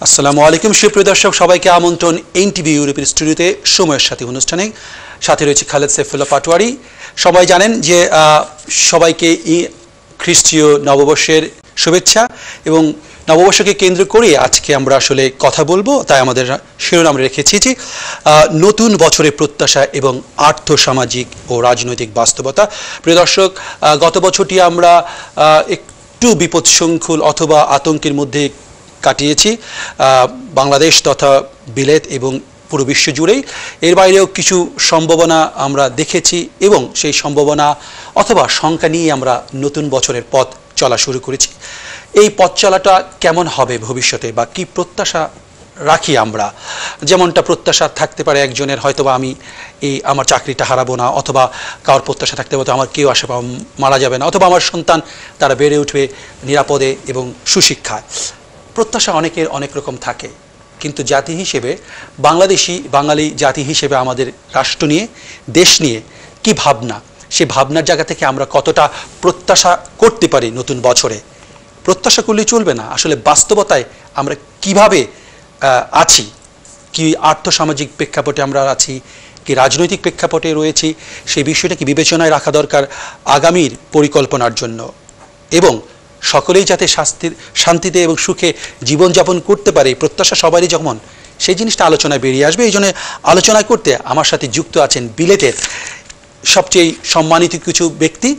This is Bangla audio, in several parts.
আসসালামু আলাইকুম সুপ্রিয় দর্শক, সবাইকে আমন্ত্রণ এনটিভি ইউরোপের স্টুডিওতে সময়ের সাথী অনুষ্ঠানে। সাথে রয়েছে খালেদ সাইফুল্লাহ পাটোয়ারি। সবাই জানেন যে সবাইকে খ্রিস্টীয় নববর্ষের শুভেচ্ছা, এবং নববর্ষকে কেন্দ্র করে আজকে আমরা আসলে কথা বলবো। তাই আমাদের শিরোনাম রেখেছি যে নতুন বছরের প্রত্যাশা এবং আর্থসামাজিক ও রাজনৈতিক বাস্তবতা। প্রিয় দর্শক, গত বছরটি আমরা একটু বিপদসংকুল অথবা আতঙ্কের মধ্যে কাটিয়েছি, বাংলাদেশ তথা বিলেত এবং পুরো বিশ্ব জুড়েই। এর বাইরেও কিছু সম্ভাবনা আমরা দেখেছি এবং সেই সম্ভাবনা অথবা শঙ্কা নিয়ে আমরা নতুন বছরের পথ চলা শুরু করেছি। এই পথ চলাটা কেমন হবে ভবিষ্যতে, বা কি প্রত্যাশা রাখি আমরা? যেমনটা প্রত্যাশা থাকতে পারে একজনের, হয়তোবা আমি আমার চাকরিটা হারাবো না, অথবা কারোর প্রত্যাশা থাকতে পারে আমার কেউ আশেপাশে মারা যাবে না, অথবা আমার সন্তান তারা বেড়ে উঠবে নিরাপদে এবং সুশিক্ষায়। প্রত্যাশা অনেকের অনেক রকম থাকে, কিন্তু জাতি হিসেবে বাঙালি জাতি হিসেবে আমাদের রাষ্ট্র নিয়ে, দেশ নিয়ে কি ভাবনা, সেই ভাবনার জায়গা থেকে আমরা কতটা প্রত্যাশা করতে পারি নতুন বছরে? প্রত্যাশা করলেই চলবে না, আসলে বাস্তবতায় আমরা কিভাবে আছি, কি আর্থসামাজিক প্রেক্ষাপটে আমরা আছি, কি রাজনৈতিক প্রেক্ষাপটে রয়েছি, সেই বিষয়টা কি বিবেচনায় রাখা দরকার আগামীর পরিকল্পনার জন্য, এবং সকলেই যাতে শান্তিতে এবং সুখে জীবনযাপন করতে পারে প্রত্যাশা সবারই যেমন, সেই জিনিসটা আলোচনায় বেরিয়ে আসবে। এই জন্য আলোচনা করতে আমার সাথে যুক্ত আছেন বিলেতের সবচেয়ে সম্মানিত কিছু ব্যক্তি।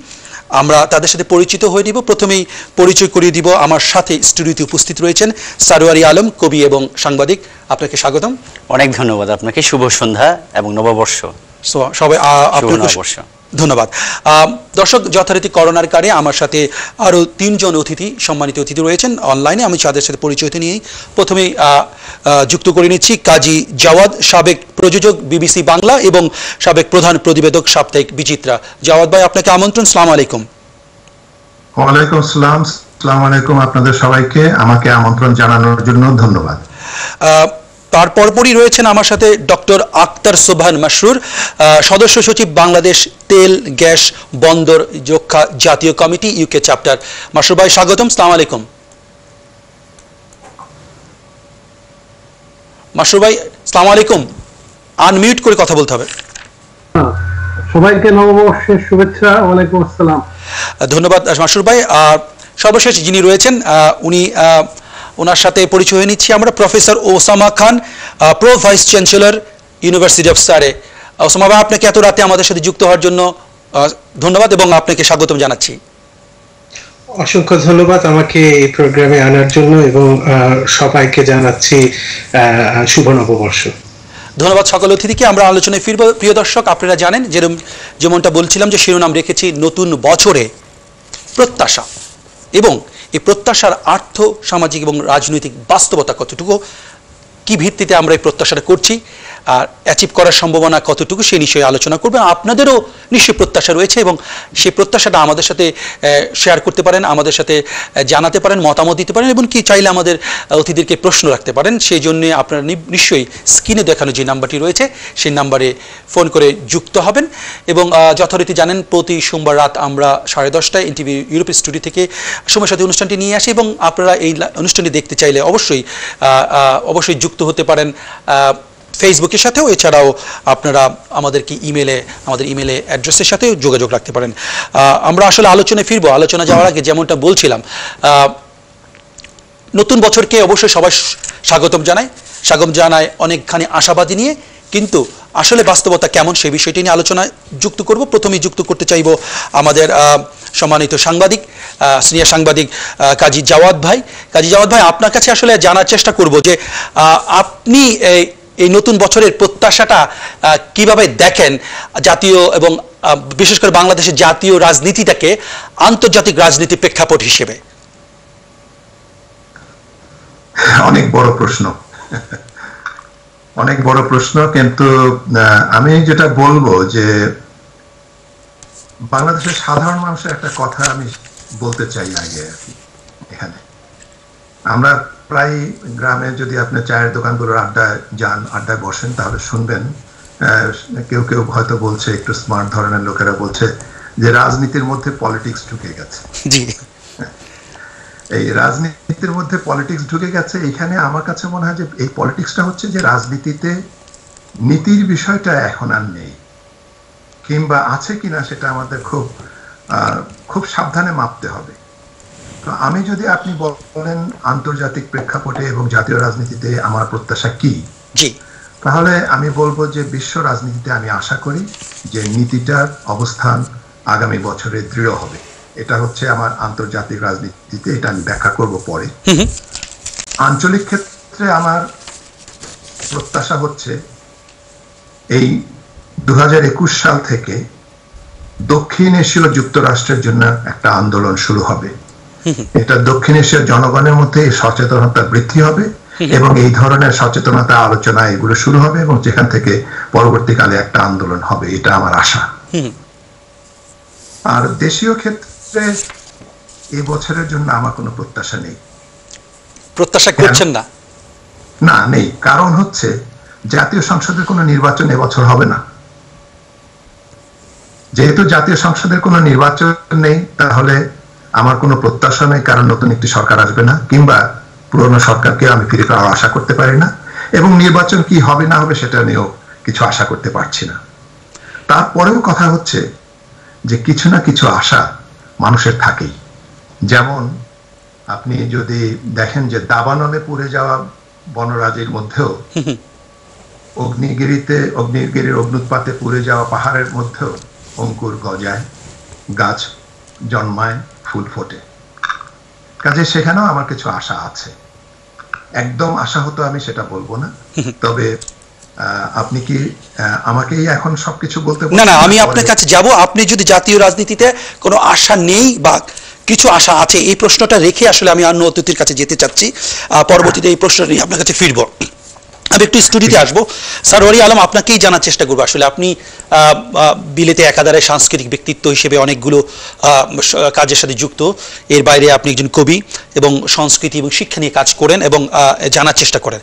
আমরা তাদের সাথে পরিচিত হয়ে নিব। প্রথমেই পরিচয় করিয়ে দিব, আমার সাথে স্টুডিওতে উপস্থিত রয়েছেন সারোয়ারি আলম, কবি এবং সাংবাদিক। আপনাকে স্বাগতম। অনেক ধন্যবাদ আপনাকে। শুভ সন্ধ্যা এবং নববর্ষ। সবাই আপনাকে ধন্যবাদ। দর্শক, যথারীতি করোনার কারণে আমার সাথে আরও তিনজন সম্মানিত অতিথি রয়েছেন অনলাইনে। আমি তাদের সাথে পরিচয় নিয়েই প্রথমেই যুক্ত করে নিচ্ছি কাজী জাওয়াদ, সাবেক প্রযোজক বিবিসি বাংলা এবং সাবেক প্রধান প্রতিবেদক সাপ্তাহিক বিচিত্রা। জাওয়াদ ভাই, আপনাকে আমন্ত্রণ। সালাম আলাইকুম। ওয়ালাইকুম আসসালাম। আসসালামু আলাইকুম আপনাদের সবাইকে, আমাকে আমন্ত্রণ জানানোর জন্য ধন্যবাদ। তারপরই রয়েছেন আমার সাথে ডক্টর আক্তার সোবহান মাসরুর, সদস্য সচিব বাংলাদেশ তেল গ্যাস বন্দর রক্ষা জাতীয় কমিটি ইউকে চ্যাপ্টার। মাসরুর ভাই স্বাগতম। সালাম আলাইকুম। মাসরুর ভাই সালাম আলাইকুম, আনমিউট করে কথা বলতে হবে। সবাইকে নববর্ষের শুভেচ্ছা। ওয়ালাইকুম আসসালাম। ধন্যবাদ মাসরুর ভাই। সর্বশেষ যিনি রয়েছেন ওনার সাথে পরিচয় হয়ে নিচ্ছি আমরা, professor Osama Khan, pro vice chancellor university of সারে। ওসামা ভাই, আপনাকে এত রাতে আমাদের সাথে যুক্ত হওয়ার জন্য ধন্যবাদ এবং আপনাকে স্বাগতম জানাচ্ছি। অসংখ্য ধন্যবাদ আমাকে এই প্রোগ্রামে আনার জন্য, এবং সবাইকে জানাচ্ছি শুভ নববর্ষ। ধন্যবাদ সকল অতিথিকে। আমরা আলোচনায় ফিরব। প্রিয় দর্শক, আপনারা জানেন যেমনটা বলছিলাম যে শিরোনাম রেখেছি নতুন বছরে প্রত্যাশা, এবং এই প্রত্যাশার আর্থ সামাজিক এবং রাজনৈতিক বাস্তবতা কতটুকু, কি ভিত্তিতে আমরা এই প্রত্যাশাটা করছি, আর অ্যাচিভ করার সম্ভাবনা কতটুকু, সেই বিষয়ে আলোচনা করবেন। আপনাদেরও নিশ্চয়ই প্রত্যাশা রয়েছে, এবং সেই প্রত্যাশাটা আমাদের সাথে শেয়ার করতে পারেন, আমাদের সাথে জানাতে পারেন, মতামত দিতে পারেন, এবং কি চাইলে আমাদের অতিথিদেরকে প্রশ্ন রাখতে পারেন। সেই জন্যে আপনারা নিশ্চয়ই স্ক্রিনে দেখানো যে নাম্বারটি রয়েছে সেই নাম্বারে ফোন করে যুক্ত হবেন। এবং যথারীতি জানেন, প্রতি সোমবার রাত আমরা 10:30টায় এনটিভি ইউরোপের স্টুডিও থেকে সময়ের সাথে অনুষ্ঠানটি নিয়ে আসি, এবং আপনারা এই অনুষ্ঠানটি দেখতে চাইলে অবশ্যই যুক্ত হতে পারেন ফেসবুকের সাথেও। এছাড়াও আপনারা আমাদের ইমেলে অ্যাড্রেসের সাথেও যোগাযোগ রাখতে পারেন। আমরা আসলে আলোচনায় ফিরবো। আলোচনা যাওয়ার আগে যেমনটা বলছিলাম, নতুন বছরকে অবশ্যই সবাই স্বাগতম জানায় অনেকখানি আশাবাদী নিয়ে, কিন্তু আসলে বাস্তবতা কেমন সেই বিষয়টি নিয়ে আলোচনায় যুক্ত করব। প্রথমেই যুক্ত করতে চাইব আমাদের সম্মানিত সাংবাদিক, সিনিয়র সাংবাদিক কাজী জাওয়াদ ভাই। আপনার কাছে আসলে জানার চেষ্টা করব যে আপনি এই নতুন বছরের প্রত্যাশাটা কিভাবে দেখেন, জাতীয় এবং বিশেষ করে বাংলাদেশের জাতীয় রাজনীতিটাকে আন্তর্জাতিক রাজনীতি প্রেক্ষাপট হিসেবে? অনেক বড় প্রশ্ন, কিন্তু আমি যেটা বলবো যে বাংলাদেশের সাধারণ মানুষের একটা কথা আমি বলতে চাই আগে। এখানে আমরা প্রায় গ্রামে যদি আপনি চায়ের দোকানগুলোর আড্ডায় বসেন, তাহলে শুনবেন কেউ হয়তো বলছে, একটু স্মার্ট ধরনের লোকেরা বলছে যে রাজনীতির মধ্যে পলিটিক্স ঢুকে গেছে। এই রাজনীতি রাজনীতির মধ্যে পলিটিক্স ঢুকে গেছে, এখানে আমার কাছে মনে হয় যে এই পলিটিক্সটা হচ্ছে যে রাজনীতিতে নীতির বিষয়টা এখন আর নেই, কিংবা আছে কিনা সেটা আমাদের খুব সাবধানে মাপতে হবে। তো আমি যদি আপনি বলেন আন্তর্জাতিক প্রেক্ষাপটে এবং জাতীয় রাজনীতিতে আমার প্রত্যাশা কি, তাহলে আমি বলবো যে বিশ্ব রাজনীতিতে আমি আশা করি যে নীতিটার অবস্থান আগামী বছরে দৃঢ় হবে। এটা হচ্ছে আমার আন্তর্জাতিক রাজনীতিতে, এটা আমি ব্যাখ্যা করব পরে। আঞ্চলিক ক্ষেত্রে আমার প্রত্যাশা হচ্ছে এই 2021 সাল থেকে দক্ষিণ এশীয় যুক্তরাষ্ট্রের জন্য একটা আন্দোলন শুরু হবে। এটা দক্ষিণ এশিয়ার জনগণের মধ্যে সচেতনতা বৃদ্ধি হবে এবং এই ধরনের সচেতনতা আলোচনা এগুলো শুরু হবে এবং যেখান থেকে পরবর্তীকালে একটা আন্দোলন হবে, এটা আমার আশা। আর দেশীয় ক্ষেত্রে এই বছরের জন্য আমার কোনো প্রত্যাশা নেই। প্রত্যাশা করছেন না? না, নেই। কারণ হচ্ছে জাতীয় সংসদের কোনো নির্বাচন এবছর হবে না। যেহেতু জাতীয় সংসদের কোনো নির্বাচন নেই, তাহলে আমার কোনো প্রত্যাশা নেই, কারণ নতুন একটি সরকার আসবে না, কিংবা পুরনো সরকারকে আমি ফিরে পাওয়ার আশা করতে পারি না, এবং নির্বাচন কি হবে না হবে সেটা নিয়েও কিছু আশা করতে পারছি না। তারপরেও কথা হচ্ছে যে কিছু না কিছু আশা মানুষের থাকেই। যেমন আপনি যদি দেখেন যে দাবানলে পুড়ে যাওয়া বনরাজির মধ্যেও, অগ্নিগিরির অগ্নুৎপাতে পুড়ে যাওয়া পাহাড়ের মধ্যেও অঙ্কুর গজায়, গাছ জন্মায়, ফুল ফোটে। কাজে সেখানেও আমার কিছু আশা আছে। একদম আশা হতো আমি সেটা বলবো না, তবে আপনি কি আমাকেই এখন সবকিছু বলতে? না, আমি আপনার কাছে যাব। আপনি যদি জাতীয় রাজনীতিতে কোনো আশা নেই বা কিছু আশা আছে, এই প্রশ্নটা রেখে আসলে আমি অন্য অতিথির কাছে যেতে চাচ্ছি। পরবর্তীতে এই প্রশ্নটা নিয়ে আপনার কাছে ফিরবো। আমি একটু স্টুডিওতে আসবো। সারওয়ারি আলম, আপনাকেই জানার চেষ্টা করবো। আসলে আপনি বিলেতে একাধারে সাংস্কৃতিক ব্যক্তিত্ব হিসেবে অনেকগুলো কাজের সাথে যুক্ত। এর বাইরে আপনি একজন কবি এবং সংস্কৃতি এবং শিক্ষা নিয়ে কাজ করেন এবং জানার চেষ্টা করেন।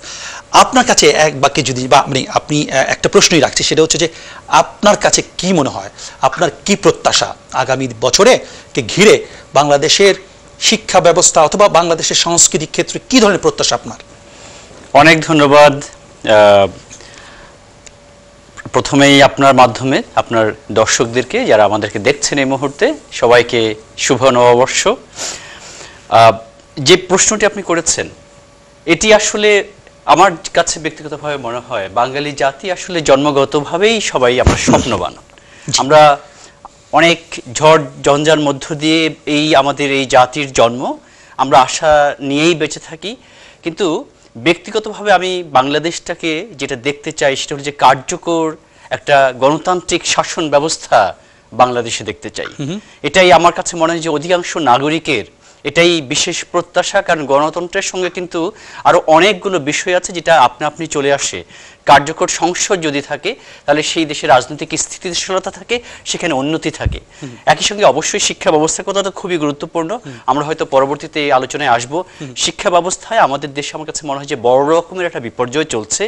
আপনার কাছে এক বাক্যে যদি, বা আপনি একটা প্রশ্নই রাখছি, সেটা হচ্ছে যে আপনার কাছে কি মনে হয়, আপনার কি প্রত্যাশা আগামী বছরে কে ঘিরে বাংলাদেশের শিক্ষা ব্যবস্থা অথবা বাংলাদেশের সাংস্কৃতিক ক্ষেত্রে কি ধরনের প্রত্যাশা আপনার? অনেক ধন্যবাদ। প্রথমেই আপনার মাধ্যমে আপনার দর্শকদেরকে, যারা আমাদেরকে দেখছেন এই মুহূর্তে, সবাইকে শুভ নববর্ষ। যে প্রশ্নটি আপনি করেছেন, এটি আসলে আমার কাছে ব্যক্তিগতভাবে মনে হয় বাঙালি জাতি আসলে জন্মগতভাবেই সবাই আমরা স্বপ্নবান। আমরা অনেক ঝড় ঝঞ্ঝার মধ্য দিয়ে আমাদের এই জাতির জন্ম, আমরা আশা নিয়েই বেঁচে থাকি। কিন্তু ব্যক্তিগতভাবে আমি বাংলাদেশটাকে যেটা দেখতে চাই সেটা হচ্ছে কার্যকর একটা গণতান্ত্রিক শাসন ব্যবস্থা বাংলাদেশে দেখতে চাই। এটাই আমার কাছে মনে হয় যে অধিকাংশ নাগরিকের এটাই বিশেষ প্রত্যাশা, কারণ গণতন্ত্রের সঙ্গে কিন্তু আরো অনেকগুলো বিষয় আছে যেটা আপনি চলে আসে। কার্যকর সংসদ যদি থাকে তাহলে সেই দেশের রাজনৈতিক স্থিতিশীলতা থাকে, সেখানে উন্নতি থাকে। একই সঙ্গে অবশ্যই শিক্ষা ব্যবস্থার কথা তো খুবই গুরুত্বপূর্ণ, আমরা হয়তো পরবর্তীতে এই আলোচনায় আসব। শিক্ষা ব্যবস্থায় আমাদের দেশে আমার কাছে মনে হয় যে বড় রকমের একটা বিপর্যয় চলছে,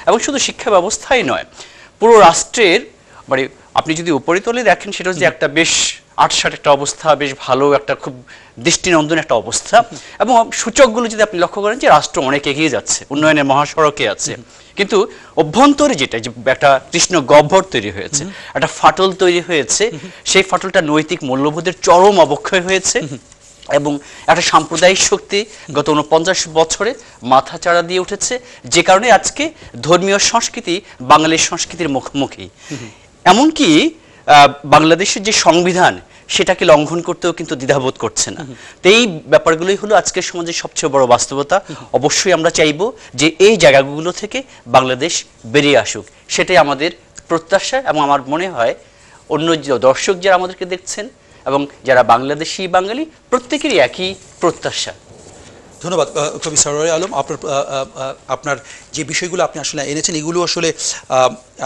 এবং শুধু শিক্ষা ব্যবস্থাই নয়, পুরো রাষ্ট্রের, মানে আপনি যদি উপরিতলে দেখেন সেটা হচ্ছে একটা বেশ আটসাট একটা অবস্থা, বেশ ভালো একটা খুব দৃষ্টিনন্দন একটা অবস্থা। এবং সূচকগুলো যদি আপনি লক্ষ্য করেন যে রাষ্ট্র অনেক এগিয়ে যাচ্ছে, উন্নয়নের মহাসড়কে আছে, কিন্তু অভ্যন্তরে যেটা যে একটা কৃষ্ণ গহ্বর তৈরি হয়েছে, একটা ফাটল তৈরি হয়েছে, সেই ফাটলটা নৈতিক মূল্যবোধের চরম অবক্ষয় হয়েছে। এবং একটা সাম্প্রদায়িক শক্তি গত 49 বছরে মাথা চাড়া দিয়ে উঠেছে, যে কারণে আজকে ধর্মীয় সংস্কৃতি বাঙালির সংস্কৃতির মুখোমুখি। এমনকি বাংলাদেশের যে সংবিধান সেটাকে লঙ্ঘন করতেও কিন্তু দ্বিধাবোধ করছে না। তো এই ব্যাপারগুলোই হলো আজকের সমাজের সবচেয়ে বড় বাস্তবতা। অবশ্যই আমরা চাইবো যে এই জায়গাগুলো থেকে বাংলাদেশ বেরিয়ে আসুক, সেটাই আমাদের প্রত্যাশা। এবং আমার মনে হয় অন্য দর্শক যারা আমাদেরকে দেখছেন এবং যারা বাংলাদেশি বাঙালি, প্রত্যেকেরই একই প্রত্যাশা। ধন্যবাদ কবি সারওয়ারি আলম। আপনার যে বিষয়গুলো আপনি আসলে এনেছেন, এগুলো আসলে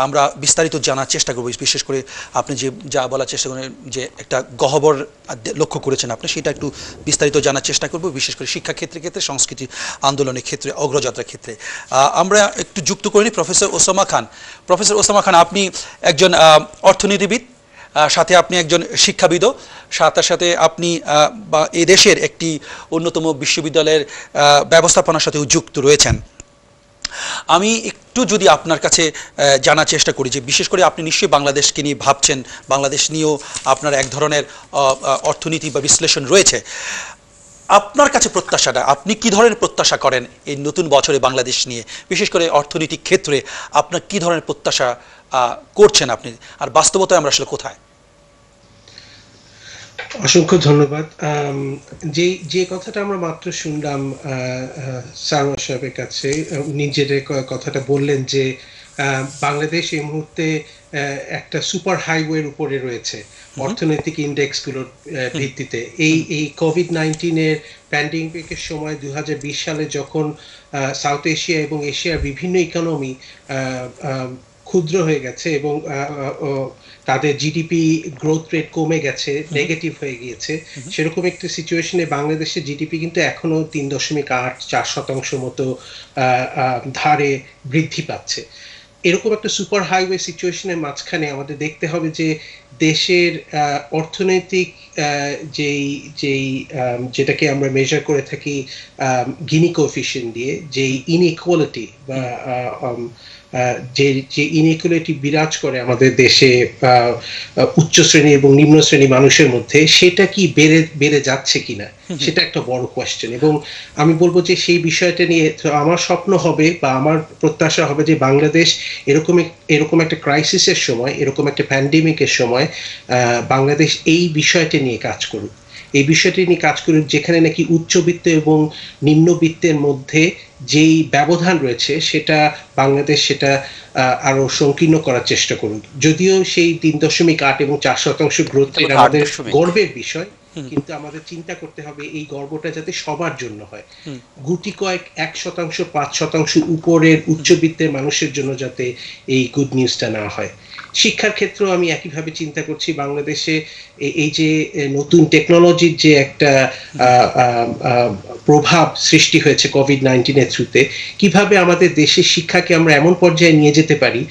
আমরা বিস্তারিত জানার চেষ্টা করব। বিশেষ করে আপনি যা বলার চেষ্টা করেন যে একটা গহ্বর লক্ষ্য করেছেন আপনি, সেটা একটু বিস্তারিত জানার চেষ্টা করব, বিশেষ করে শিক্ষাক্ষেত্রে, সংস্কৃতি আন্দোলনের ক্ষেত্রে, অগ্রযাত্রার ক্ষেত্রে। আমরা একটু যুক্ত করে নিই প্রফেসর ওসামা খান। প্রফেসর ওসামা খান, আপনি একজন অর্থনীতিবিদ, সাথে আপনি একজন শিক্ষাবিদও, সাথে সাথে আপনি বা এই দেশের একটি অন্যতম বিশ্ববিদ্যালয়ের ব্যবস্থাপনার সাথে যুক্ত রয়েছেন। আমি একটু যদি আপনার কাছে জানার চেষ্টা করি যে বিশেষ করে আপনি নিশ্চয়ই বাংলাদেশকে নিয়ে ভাবছেন, বাংলাদেশ নিয়েও আপনার এক ধরনের অর্থনীতি বা বিশ্লেষণ রয়েছে। আপনার কাছে প্রত্যাশাটা, আপনি কি ধরনের প্রত্যাশা করেন এই নতুন বছরে বাংলাদেশ নিয়ে, বিশেষ করে অর্থনৈতিক ক্ষেত্রে আপনার কি ধরনের প্রত্যাশা করছেন আপনি, আর বাস্তবতায় আমরা আসলে কোথায়? অসংখ্য ধন্যবাদ। যে কথাটা আমরা মাত্র শুনলাম সারোয়ার সাহেবের কাছে, নিজের কথাটা বললেন যে বাংলাদেশ এই মুহূর্তে একটা সুপার হাইওয়ের উপরে রয়েছে অর্থনৈতিক ইন্ডেক্সগুলোর ভিত্তিতে। এই কোভিড-19 প্যান্ডেমিকের সময় 2020 সালে যখন সাউথ এশিয়া এবং এশিয়ার বিভিন্ন ইকোনমি ক্ষুদ্র হয়ে গেছে এবং তাদের জিডিপি গ্রোথ রেট কমে গেছে, নেগেটিভ হয়ে গিয়েছে, সেরকম একটা সিচুয়েশনে বাংলাদেশের জিডিপি কিন্তু এখনো 3.84% মতো ধারে বৃদ্ধি পাচ্ছে। এরকম একটা সুপার হাইওয়ে সিচুয়েশনের মাঝখানে আমাদের দেখতে হবে যে দেশের অর্থনৈতিক যেটাকে আমরা মেজার করে থাকি গিনি কোএফিশিয়েন্ট দিয়ে, যেই ইনইকুয়ালিটি বা যে ইনইকুয়ালিটি বিরাজ করে আমাদের দেশে উচ্চ শ্রেণী এবং নিম্ন শ্রেণী মানুষের মধ্যে, সেটা কি বেড়ে যাচ্ছে কিনা, সেটা একটা বড় কোয়েশ্চেন। এবং আমি বলবো যে সেই বিষয়টা নিয়ে আমার স্বপ্ন হবে বা আমার প্রত্যাশা হবে যে বাংলাদেশ এরকম একটা ক্রাইসিসের সময়, এরকম একটা প্যান্ডেমিকের সময় বাংলাদেশ এই বিষয়টা নিয়ে কাজ করুক, এই বিষয়টি নিয়ে কাজ করুক, যেখানে নাকি উচ্চবিত্ত এবং নিম্নবিত্তের মধ্যে যেই ব্যবধান রয়েছে সেটা বাংলাদেশ সেটা আরো সংকীর্ণ করার চেষ্টা করুক। যদিও সেই 3.8 এবং 4% গ্রোথ রেট আমাদের গর্বের বিষয়, কিন্তু আমাদের চিন্তা করতে হবে এই গর্বটা যাতে সবার জন্য হয়, গুটি কয়েক 1%, 5% উপরের উচ্চবিত্তের মানুষের জন্য যাতে এই গুড নিউজটা না হয়। শিক্ষার ক্ষেত্রেও আমি একইভাবে চিন্তা করছি, বাংলাদেশে এই যে নতুন টেকনোলজির যে একটা প্রভাব সৃষ্টি হয়েছে কোভিড-19 থ্রুতে, কিভাবে আমাদের দেশের শিক্ষাকে আমরা এমন পর্যায়ে নিয়ে যেতে পারি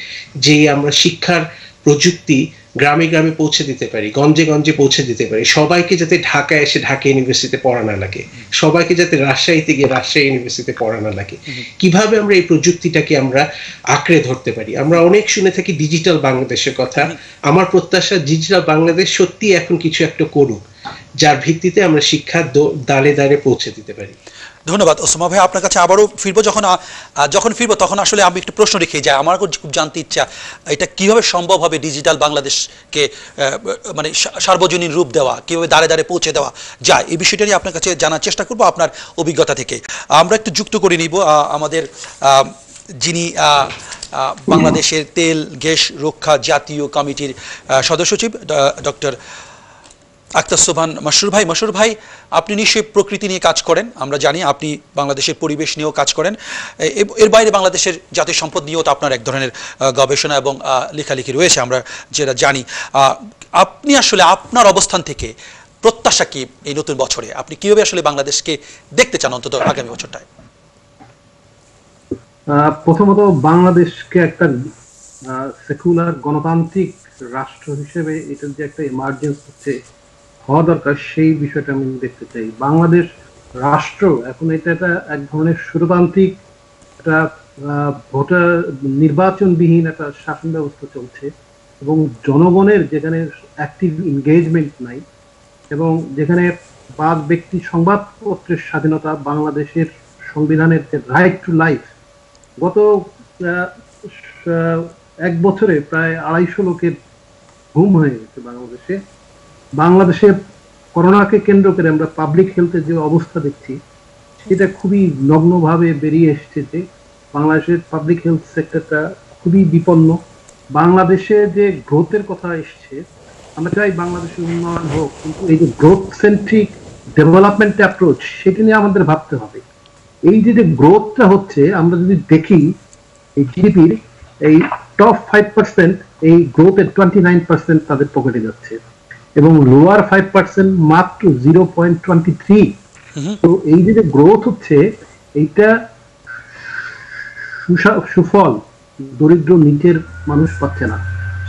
যে আমরা শিক্ষার প্রযুক্তি গ্রামে গ্রামে পৌঁছে দিতে পারি, গঞ্জে গঞ্জে পৌঁছে দিতে পারি, সবাইকে যাতে ঢাকায় এসে ঢাকা ইউনিভার্সিটিতে পড়া না লাগে, সবাইকে যাতে রাজশাহীতে গিয়ে রাজশাহী ইউনিভার্সিটিতে পড়া না লাগে, কিভাবে আমরা এই প্রযুক্তিটাকে আমরা আঁকড়ে ধরতে পারি। আমরা অনেক শুনে থাকি ডিজিটাল বাংলাদেশের কথা, আমার প্রত্যাশা ডিজিটাল বাংলাদেশ সত্যি এখন কিছু একটা করুক যার ভিত্তিতে আমরা শিক্ষার দাঁড়ে দাঁড়ে পৌঁছে দিতে পারি। ধন্যবাদ ওসামা ভাই, আপনার কাছে আবারও ফিরবো। যখন ফিরবো তখন আসলে আমি একটু প্রশ্ন রেখে যাই, আমার খুব জানতে ইচ্ছা এটা কিভাবে সম্ভব হবে ডিজিটাল বাংলাদেশকে মানে সার্বজনীন রূপ দেওয়া, কিভাবে দাঁড়ে দাঁড়ে পৌঁছে দেওয়া যায়, এই বিষয়টা নিয়ে আপনার কাছে জানার চেষ্টা করবো আপনার অভিজ্ঞতা থেকে। আমরা একটু যুক্ত করে নিব আমাদের যিনি বাংলাদেশের তেল গ্যাস রক্ষা জাতীয় কমিটির সদস্য সচিব ডক্টর আক্তার সোবহান মাসরুর ভাই। মাসরুর ভাই, আপনি নিশ্চয়ই প্রকৃতি নিয়ে কাজ করেন, আমরা জানি আপনি বাংলাদেশের পরিবেশ নিয়েও কাজ করেন, এর বাইরে বাংলাদেশের জাতীয় সম্পদ নিয়েও তো আপনার এক ধরনের গবেষণা এবং লেখালেখি রয়েছে, আমরা যেটা জানি। আপনি আসলে আপনার অবস্থান থেকে প্রত্যাশা কি এই নতুন বছরে, আপনি কিভাবে আসলে বাংলাদেশকে দেখতে চান অন্তত আগামী বছরটায়? প্রথমত বাংলাদেশকে একটা সেকুলার গণতান্ত্রিক রাষ্ট্র হিসেবে এটার যে একটা ইমার্জেন্স হচ্ছে হওয়া দরকার, সেই বিষয়টা আমি দেখতে চাই। বাংলাদেশ রাষ্ট্র এখন এটা এক ধরনের সুরতান্ত্রিক একটা ভোটার নির্বাচনবিহীন একটা শাসন ব্যবস্থা চলছে এবং জনগণের যেখানে অ্যাক্টিভ এনগেজমেন্ট নাই এবং যেখানে বাদ ব্যক্তি সংবাদপত্রের স্বাধীনতা, বাংলাদেশের সংবিধানের যে রাইট টু লাইফ, গত 1 বছরে প্রায় 250 লোকের ঘুম হয়ে গেছে বাংলাদেশে করোনাকে কেন্দ্র করে আমরা পাবলিক হেলথের যে অবস্থা দেখছি সেটা খুবই নগ্নভাবে বেরিয়ে এসছে যে বাংলাদেশের পাবলিক হেলথ সেক্টরটা খুবই বিপন্ন। বাংলাদেশে যে গ্রোথের কথা এসছে, আমরা চাই বাংলাদেশের উন্নয়ন হোক, কিন্তু এই যে গ্রোথ সেন্ট্রিক ডেভেলপমেন্ট অ্যাপ্রোচ সেটা নিয়ে আমাদের ভাবতে হবে। এই যে গ্রোথটা হচ্ছে, আমরা যদি দেখি এই জিডিপির এই টপ 5% এই গ্রোথের 29% তাদের পকেটে যাচ্ছে এবং লোয়ার 5% মাত্র 0.23। তো এই যে গ্রোথ হচ্ছে এইটা সুফল দরিদ্র নিচের মানুষ পাচ্ছে না।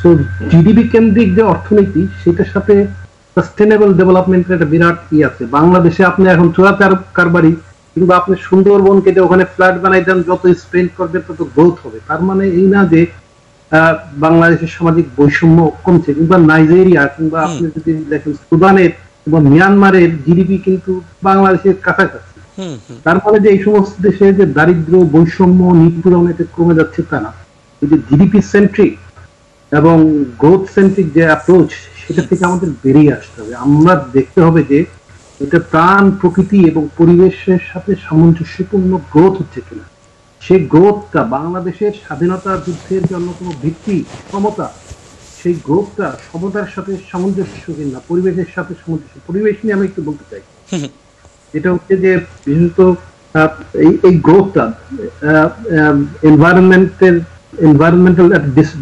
সো জিডিপি কেন্দ্রিক যে অর্থনীতি সেটার সাথে সাস্টেনেবল ডেভেলপমেন্টের একটা বিরাট আছে। বাংলাদেশে আপনি এখন চোরাচার কারবারি কিংবা আপনি সুন্দরবন কেটে ওখানে ফ্ল্যাট বানাই দেন, যত স্পেন্ড করবে তত গ্রোথ হবে। তার মানে এই না যে বাংলাদেশের সামাজিক বৈষম্য কমছে, কিংবা নাইজেরিয়া কিংবা আপনি যদি দেখেন সুদানের এবং মিয়ানমারের জিডিপি কিন্তু বাংলাদেশের কাছাকাছি। তার মানে যে এই সমস্ত দেশে যে দারিদ্র, বৈষম্য, নিপীড়ন এটা কমে যাচ্ছে তা না। এই যে জিডিপি সেন্ট্রিক এবং গ্রোথ সেন্ট্রিক যে অ্যাপ্রোচ, সেটা থেকে আমাদের বেরিয়ে আসতে হবে। আমরা দেখতে হবে যে এটা প্রাণ প্রকৃতি এবং পরিবেশের সাথে সামঞ্জস্যপূর্ণ গ্রোথ হচ্ছে কিনা। সেই গ্রোথটা বাংলাদেশের স্বাধীনতা যুদ্ধের জন্য কোনো ভিত্তি ক্ষমতা, সেই গ্রোথটা সমতার সাথে সামঞ্জস্য কিনা, পরিবেশের সাথে সামঞ্জস্য। পরিবেশ নিয়ে আমি একটু বলতে চাই, এটা হচ্ছে যে বিশেষত এই গ্রোথটা এনভায়রনমেন্টাল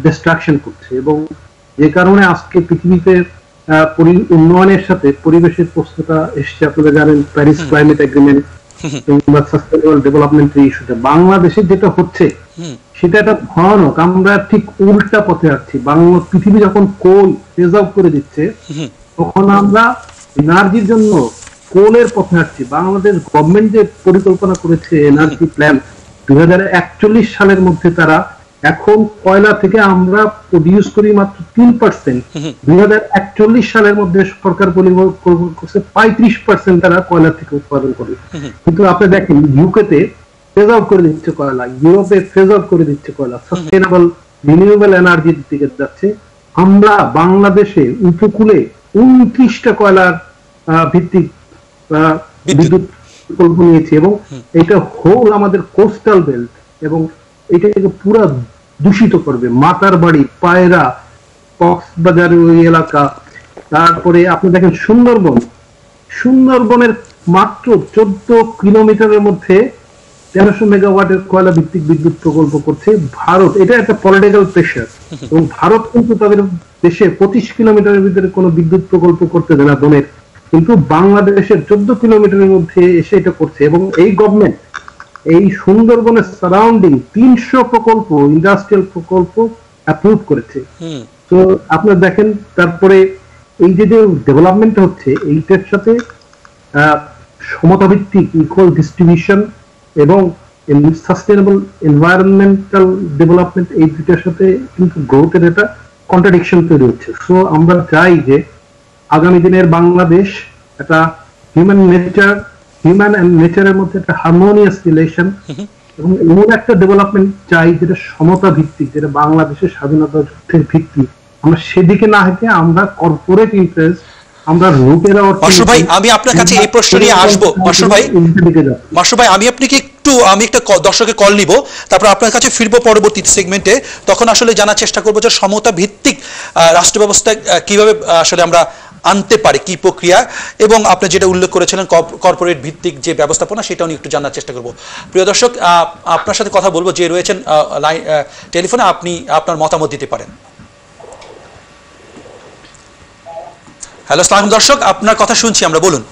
ডিস্ট্রাকশন করছে, এবং যে কারণে আজকে পৃথিবীতে উন্নয়নের সাথে পরিবেশের প্রশ্নটা এসছে। আপনারা জানেন প্যারিস ক্লাইমেট এগ্রিমেন্ট কিংবা সাস্টেনেবল ডেভেলপমেন্টের ইস্যুটা বাংলাদেশে যেটা হচ্ছে সেটা একটা ভয়ানক। আমরা ঠিক উল্টা পথে আসছি। পৃথিবী যখন কোল ফেজ আউট করে দিচ্ছে, তখন আমরা এনার্জির জন্য কোলের পথে আসছি। বাংলাদেশ গভর্নমেন্ট যে পরিকল্পনা করেছে এনার্জি প্ল্যান 2041 সালের মধ্যে, তারা এখন কয়লা থেকে আমরা প্রডিউস করি মাত্র 3%। 2041 সালের মধ্যে সরকার পরিকল্পনা করছে 35% তারা কয়লা থেকে উৎপাদন করবে। কিন্তু আপনি দেখেন ইউকেতে ফেজ আউট করে দিচ্ছে কয়লা, ইউরোপে ফেজ আউট করে দিচ্ছে কয়লা, সাস্টেনেবল রিনিউয়েবল এনার্জির দিকে যাচ্ছে। আমরা বাংলাদেশে উপকূলে 29টা কয়লার ভিত্তিক বিদ্যুৎ প্রকল্প নিয়েছি, এবং এটা হোল আমাদের কোস্টাল বেল্ট, এবং এটাকে পুরো দূষিত করবে। মাতার বাড়ি, পায়রা, কক্সবাজারের ওই এলাকা, তারপরে আপনি দেখেন সুন্দরবনের মাত্র 14 কিলোমিটারের মধ্যে 1300 মেগাওয়াটের কয়লা ভিত্তিক বিদ্যুৎ প্রকল্প করছে ভারত। এটা একটা পলিটিক্যাল প্রেশার, এবং ভারত কিন্তু তাদের দেশে 25 কিলোমিটারের ভিতরে কোনো বিদ্যুৎ প্রকল্প করতে দেয় না বনের, কিন্তু বাংলাদেশের 14 কিলোমিটারের মধ্যে এসে এটা করছে। এবং এই গভর্নমেন্ট এই সুন্দরবনের সারাউন্ডিং 300 প্রকল্প, ইন্ডাস্ট্রিয়াল প্রকল্প অ্যাপ্রুভ করেছে। তো আপনারা দেখেন, তারপরে এই যে ডেভেলপমেন্ট হচ্ছে এইটার সাথে সমতাভিত্তিক ইকুয়াল ডিস্ট্রিবিউশন এবং সাস্টেনেবল এনভায়রনমেন্টাল ডেভেলপমেন্ট, এই দুটার সাথে কিন্তু গ্রোথের একটা কন্ট্রাডিকশন তৈরি হচ্ছে। সো আমরা চাই যে আগামী দিনের বাংলাদেশ একটা হিউম্যান অ্যান্ড নেচারের মধ্যে একটা হারমোনিয়াস রিলেশন এবং এমন একটা ডেভেলপমেন্ট চাই যেটা সমতা ভিত্তিক, যেটা বাংলাদেশের স্বাধীনতা যুদ্ধের ভিত্তি। আমরা সেদিকে না হেঁটে আমরা কর্পোরেট ইন্টারেস্ট, আমরা লুটেরা। মাসুর ভাই, আমি আপনার কাছে এই প্রশ্ন নিয়ে আসবো। মাসুর ভাই, আমি আপনাকে আমি একটা দর্শকের কল নিব, তারপর আপনার কাছে ফিরবো পরবর্তী সেগমেন্টে। তখন আসলে জানার চেষ্টা করবো যে সমতা ভিত্তিক রাষ্ট্র ব্যবস্থা কিভাবে আসলে আমরা আনতে পারি, কি প্রক্রিয়া, এবং আপনি যেটা উল্লেখ করেছিলেন কর্পোরেট ভিত্তিক যে ব্যবস্থাপনা, সেটাও নিয়ে একটু জানার চেষ্টা করব। প্রিয় দর্শক, আপনার সাথে কথা বলবো, যে রয়েছেন টেলিফোনে, আপনি আপনার মতামত দিতে পারেন। হ্যালো, আসসালামু দর্শক, আপনার কথা শুনছি আমরা, বলুন।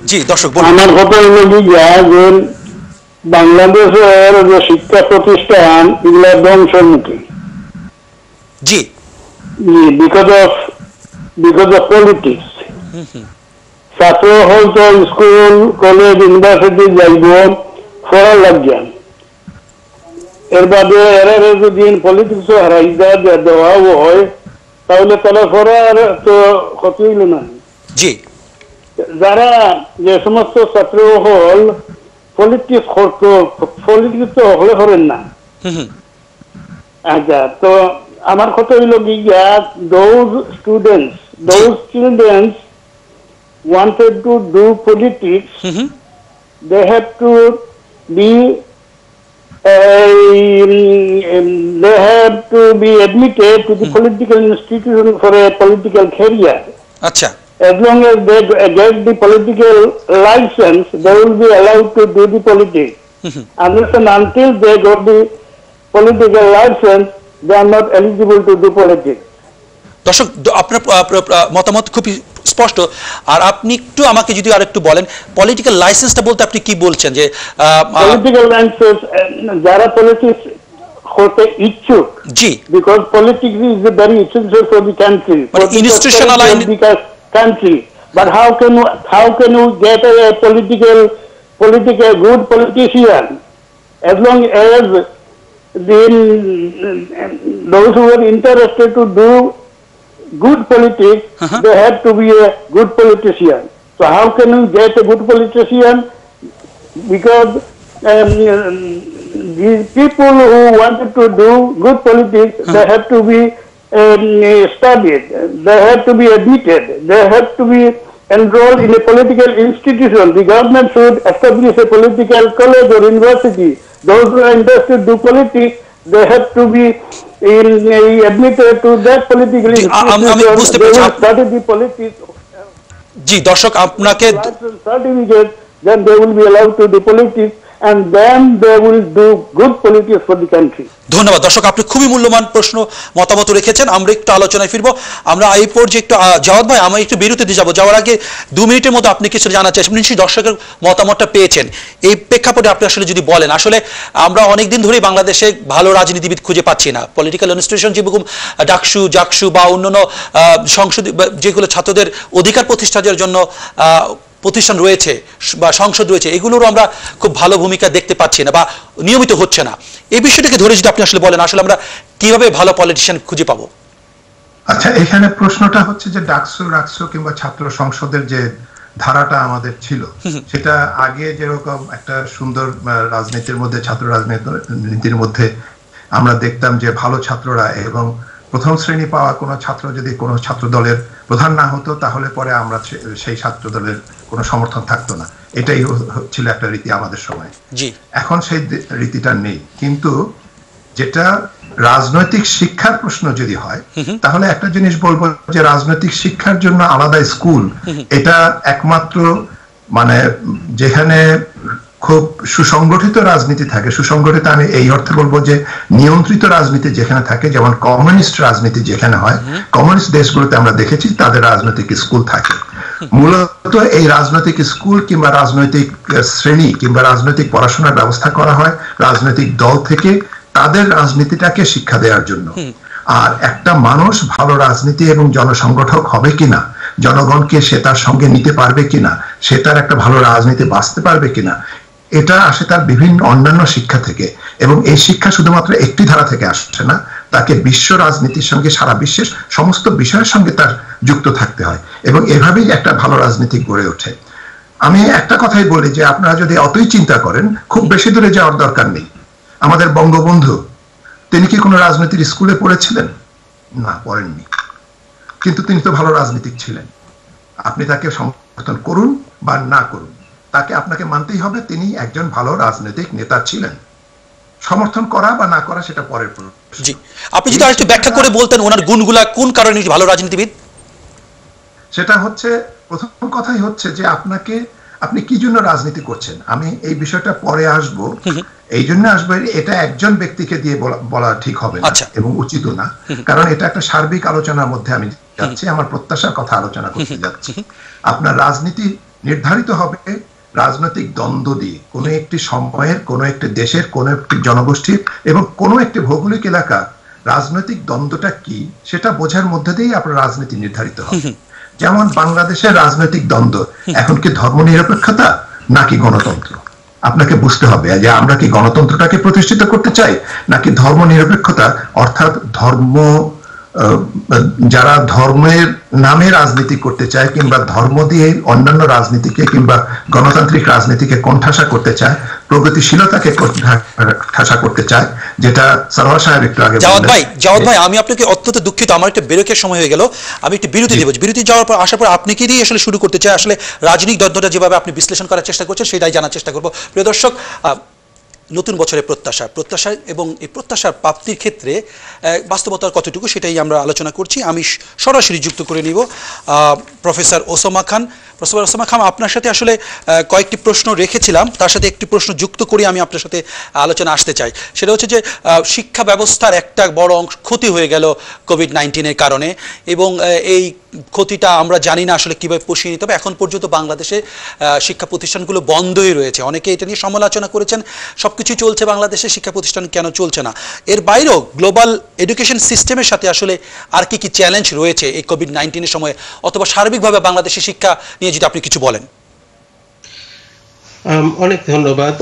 জি দর্শক বলুন। আমার কথা হলো যে বাংলাদেশের যে শিক্ষা প্রতিষ্ঠান এগুলো ধ্বংসের মুখে। জি, because of politics. ছাত্র হয়তো স্কুল, কলেজ, ইউনিভার্সিটি যাইব, পড়া লাগবে। এর বাদে এরা যদি পলিটিক্স হারাই দেওয়া হয়, তাহলে তারা পড়ার তো ক্ষতি হইল না। জি, যারা যে সমস্ত ছাত্র হল পলিটিক্স করতো, পলিটিক্স তো হলে করেন না। আচ্ছা, তো আমার কথা হইল গিয়া, those children wanted to do politics, they have to be admitted to the political institution for a political career. আচ্ছা, as long as they get the political license, they will be allowed to do the politics. Unless and until they got the political license, they are not eligible to do politics. দর্শক, আপনার মতামত খুবই স্পষ্ট। আর আপনি একটু আমাকে যদি আরেকটু বলেন, পলিটিক্যাল লাইসেন্সটা বলতে আপনি কি বলছেন? যে পলিটিক্যাল লাইসেন্স, যারা পলিটিক্স হতে ইচ্ছুক, জি, because politics is very essential for the country, But for the institutionalized- prosperity of the country. But how can you get a good politician as long as those who are interested to do good politics, they have to be a good politician. So how can you get a good politician? Because these people who wanted to do good politics, they have to be studied, they have to be admitted, they have to be enrolled in a political institution. The government should establish a political college or university. Those who are interested to do politics, they have to be admitted to that political আমি বুঝতে institution. They পেরেছি। will study the politics, জি দর্শক আপনাকে certificate, then they will be allowed to do politics, and then they will do good politics for the country. ধন্যবাদ দর্শক, আপনি খুবই মূল্যবান প্রশ্ন মতামত রেখেছেন। আমরা একটু আলোচনায় ফিরবো। আমরা এই পর্যায়ে একটু জাওয়াদ ভাই, আমরা একটু বিরতিতে যাব। যাওয়ার আগে 2 মিনিটের মতো আপনি কিছু জানার চাই, আপনি নিশ্চয়ই দর্শকের মতামতটা পেয়েছেন। এই প্রেক্ষাপটে আপনি আসলে যদি বলেন, আসলে আমরা অনেকদিন ধরেই বাংলাদেশে ভালো রাজনীতিবিদ খুঁজে পাচ্ছি না। পলিটিক্যাল ইনস্টিটিউশন যেরকম ডাকসু, জাকসু বা অন্যান্য সংসদ যেগুলো ছাত্রদের অধিকার প্রতিষ্ঠার জন্য প্রতিষ্ঠান রয়েছে বা সংসদ রয়েছে, এগুলোরও আমরা খুব ভালো ভূমিকা দেখতে পাচ্ছি না বা নিয়মিত হচ্ছে না। এই বিষয়টাকে ধরে যদি আপনি আসলে বলেন, আসলে আমরা কিভাবে ভালো পলিটিশিয়ান খুঁজে পাবো? আচ্ছা, এখানে প্রশ্নটা হচ্ছে যে ডাকসু, রাকসু কিংবা ছাত্র সংসদের যে ধারাটা আমাদের ছিল, সেটা আগে যেরকম একটা সুন্দর রাজনীতির মধ্যে, ছাত্র রাজনীতির মধ্যে আমরা দেখতাম যে ভালো ছাত্ররা এবং প্রথম শ্রেণী পাওয়া কোনো ছাত্র যদি কোনো ছাত্র দলের প্রধান না হতো, তাহলে পরে আমরা সেই ছাত্র দলের কোনো সমর্থন থাকতো না। এটাই ছিল একটা রীতি আমাদের সময়। এখন সেই রীতিটা নেই। কিন্তু যেটা রাজনৈতিক শিক্ষার প্রশ্ন যদি হয়, তাহলে একটা জিনিস বলবো যে রাজনৈতিক শিক্ষার জন্য আলাদা স্কুল, এটা একমাত্র মানে যেখানে খুব সুসংগঠিত রাজনীতি থাকে, সুসংগঠিত আমি এই অর্থে বলবো যে নিয়ন্ত্রিত রাজনীতি যেখানে থাকে, যেমন কমিউনিস্ট রাজনীতি যেখানে হয়, কমিউনিস্ট দেশগুলোতে আমরা দেখেছি তাদের রাজনৈতিক স্কুল থাকে। মূলত এই রাজনৈতিক স্কুল কিংবা রাজনৈতিক শ্রেণী কিংবা রাজনৈতিক পড়াশোনার ব্যবস্থা করা হয় রাজনৈতিক দল থেকে তাদের রাজনীতিটাকে শিক্ষা দেওয়ার জন্য। আর একটা মানুষ ভালো রাজনীতি এবং জনসংগঠক হবে কিনা, জনগণকে সে তার সঙ্গে নিতে পারবে কিনা, সে তার একটা ভালো রাজনীতি বাঁচতে পারবে কিনা, এটা আসে তার বিভিন্ন অন্যান্য শিক্ষা থেকে। এবং এই শিক্ষা শুধুমাত্র একটি ধারা থেকে আসছে না, তাকে বিশ্ব রাজনীতির সঙ্গে, সারা বিশ্বের সমস্ত বিষয়ের সঙ্গে তার যুক্ত থাকতে হয় এবং এভাবেই একটা ভালো রাজনীতি গড়ে ওঠে। আমি একটা কথাই বলি যে আপনারা যদি অতই চিন্তা করেন, খুব বেশি দূরে যাওয়ার দরকার নেই। আমাদের বঙ্গবন্ধু, তিনি কি কোনো রাজনীতির স্কুলে পড়েছিলেন? না, পড়েননি, কিন্তু তিনি তো ভালো রাজনীতিক ছিলেন। আপনি তাকে সমর্থন করুন বা না করুন, তাকে আপনাকে মানতেই হবে তিনি একজন ভালো রাজনৈতিক নেতা ছিলেন। সমর্থন করা বা না করা সেটা পরের প্রশ্ন। জি, আপনি যদি আরেকটু ব্যাখ্যা করে বলতেন ওনার গুণগুলা কোন কারণে ভালো রাজনীতিবিদ? সেটা হচ্ছে, প্রথম কথাই হচ্ছে যে আপনি কি জন্য রাজনীতি করছেন। আমি এই বিষয়টা পরে আসব, এই জন্য আসবো, এটা একজন ব্যক্তিকে দিয়ে বলা ঠিক হবে না এবং উচিত না, কারণ এটা একটা সার্বিক আলোচনার মধ্যে আমি যাচ্ছি, আমার প্রত্যাশার কথা আলোচনা করতে যাচ্ছি। আপনার রাজনীতি নির্ধারিত হবে রাজনৈতিক দ্বন্দ্ব দিয়ে, কোনো একটি সময়ের, কোনো একটি দেশের, কোনো একটি জনগোষ্ঠীর এবং কোনো একটি ভৌগোলিক এলাকা রাজনৈতিক দ্বন্দ্বটা কি সেটা বোঝার মধ্যে দিয়েই আপনার রাজনীতি নির্ধারিত হবে। যেমন বাংলাদেশের রাজনৈতিক দ্বন্দ্ব এখন কি ধর্মনিরপেক্ষতা নাকি গণতন্ত্র? আপনাকে বুঝতে হবে যে আমরা কি গণতন্ত্রটাকে প্রতিষ্ঠিত করতে চাই নাকি ধর্মনিরপেক্ষতা, অর্থাৎ যারা ধর্মের নামে রাজনীতি করতে চায় কিংবা ধর্ম দিয়ে অন্যান্য রাজনীতিকে কিংবা গণতান্ত্রিক রাজনীতিকে কোণঠাসা করতে চায়, প্রগতিশীলতাকে কোণঠাসা করতে চায়, যেটা সারোয়ার সাহেব একটু আগে বললেন। জাওয়াদ ভাই, আমি আপনাকে অত্যন্ত দুঃখিত, আমার একটা ব্রেকের সময় হয়ে গেল, আমি একটু বিরতি দেব। বিরতি যাওয়ার পর আসার পর আপনাকে দিয়ে আসলে শুরু করতে চাই। আসলে রাজনৈতিক দ্বন্দ্বটা যেভাবে আপনি বিশ্লেষণ করার চেষ্টা করছেন সেটাই জানার চেষ্টা করব। প্রিয় দর্শক, নতুন বছরের প্রত্যাশা এবং এই প্রত্যাশার প্রাপ্তির ক্ষেত্রে বাস্তবতার কতটুকু সেটাই আমরা আলোচনা করছি। আমি সরাসরি যুক্ত করে নিব প্রফেসর ওসামা খান। প্রফেসর ওসামা খান, আপনার সাথে আসলে কয়েকটি প্রশ্ন রেখেছিলাম, তার সাথে একটি প্রশ্ন যুক্ত করে আমি আপনার সাথে আলোচনা আসতে চাই। সেটা হচ্ছে যে শিক্ষা ব্যবস্থার একটা বড় অংশ ক্ষতি হয়ে গেল কোভিড-19-এর কারণে, এবং এই ক্ষতিটা আমরা জানি না আসলে কীভাবে পুষিয়ে নিতে হবে। এখন পর্যন্ত বাংলাদেশে শিক্ষা প্রতিষ্ঠানগুলো বন্ধই রয়েছে। অনেকে এটা নিয়ে সমালোচনা করেছেন। সব কিছু চলছে বাংলাদেশের শিক্ষা প্রতিষ্ঠান কেন চলছে না, এর বাইরেও গ্লোবাল এডুকেশন সিস্টেমের সাথে আসলে আর কি কি চ্যালেঞ্জ রয়েছে এই কোভিড-19 সময়ে, অথবা সার্বিকভাবে বাংলাদেশের শিক্ষা নিয়ে যদি আপনি কিছু বলেন। অনেক ধন্যবাদ।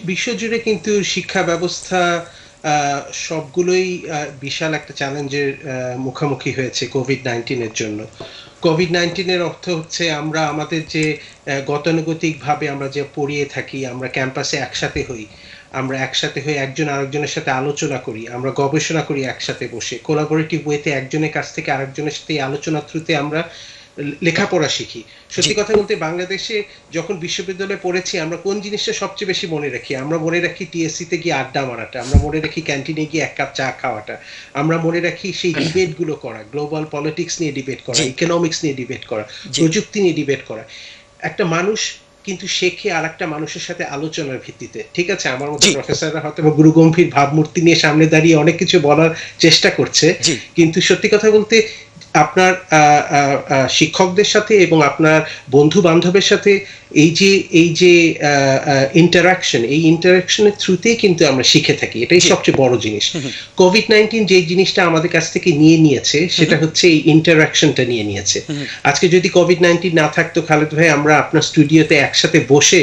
বিশ্বজুড়ে কিন্তু শিক্ষা ব্যবস্থা সবগুলোই বিশাল একটা চ্যালেঞ্জের মুখোমুখি হয়েছে কোভিড-19 জন্য। কোভিড-19 অর্থ হচ্ছে আমরা আমাদের যে গতানুগতিকভাবে আমরা যে পড়িয়ে থাকি, আমরা ক্যাম্পাসে একসাথে হই, আমরা একসাথে হয়ে একজন আরেকজনের সাথে আলোচনা করি, আমরা গবেষণা করি একসাথে বসে, কোলাবোরেটিভ ওয়েতে একজনের কাছ থেকে আরেকজনের সাথে আলোচনার থ্রুতে আমরা লেখাপড়া শিখি। সত্যি কথা বলতে বাংলাদেশে যখন বিশ্ববিদ্যালয়ে পড়েছি আমরা কোন জিনিসটা সবচেয়ে বেশি মনে রাখি? আমরা মনে রাখি টিএসসিতে গিয়ে আড্ডা মারাটা, আমরা মনে রাখি ক্যান্টিনে গিয়ে এক কাপ চা খাওয়াটা, আমরা মনে রাখি সেই ডিবেট গুলো করা, গ্লোবাল পলিটিক্স নিয়ে ডিবেট করা, ইকোনমিক্স নিয়ে ডিবেট করা, প্রযুক্তি নিয়ে ডিবেট করা। একটা মানুষ কিন্তু শেখে আর একটা মানুষের সাথে আলোচনার ভিত্তিতে। ঠিক আছে, আমার মতো প্রফেসররা হয়তো গুরুগম্ভীর ভাবমূর্তি নিয়ে সামনে দাঁড়িয়ে অনেক কিছু বলার চেষ্টা করছে, কিন্তু সত্যি কথা বলতে আপনার শিক্ষকদের সাথে এবং আপনার বন্ধু বান্ধবের সাথে এই যে ইন্টারাকশনের থ্রুতেই কিন্তু আমরা শিখে থাকি। এটাই সবচেয়ে বড় জিনিস। কোভিড-19 যে জিনিসটা আমাদের কাছ থেকে নিয়ে নিয়েছে সেটা হচ্ছে এই ইন্টারাকশনটা নিয়ে নিয়েছে। আজকে যদি কোভিড-19 না থাকতো খালেদ ভাই, আমরা আপনার স্টুডিওতে একসাথে বসে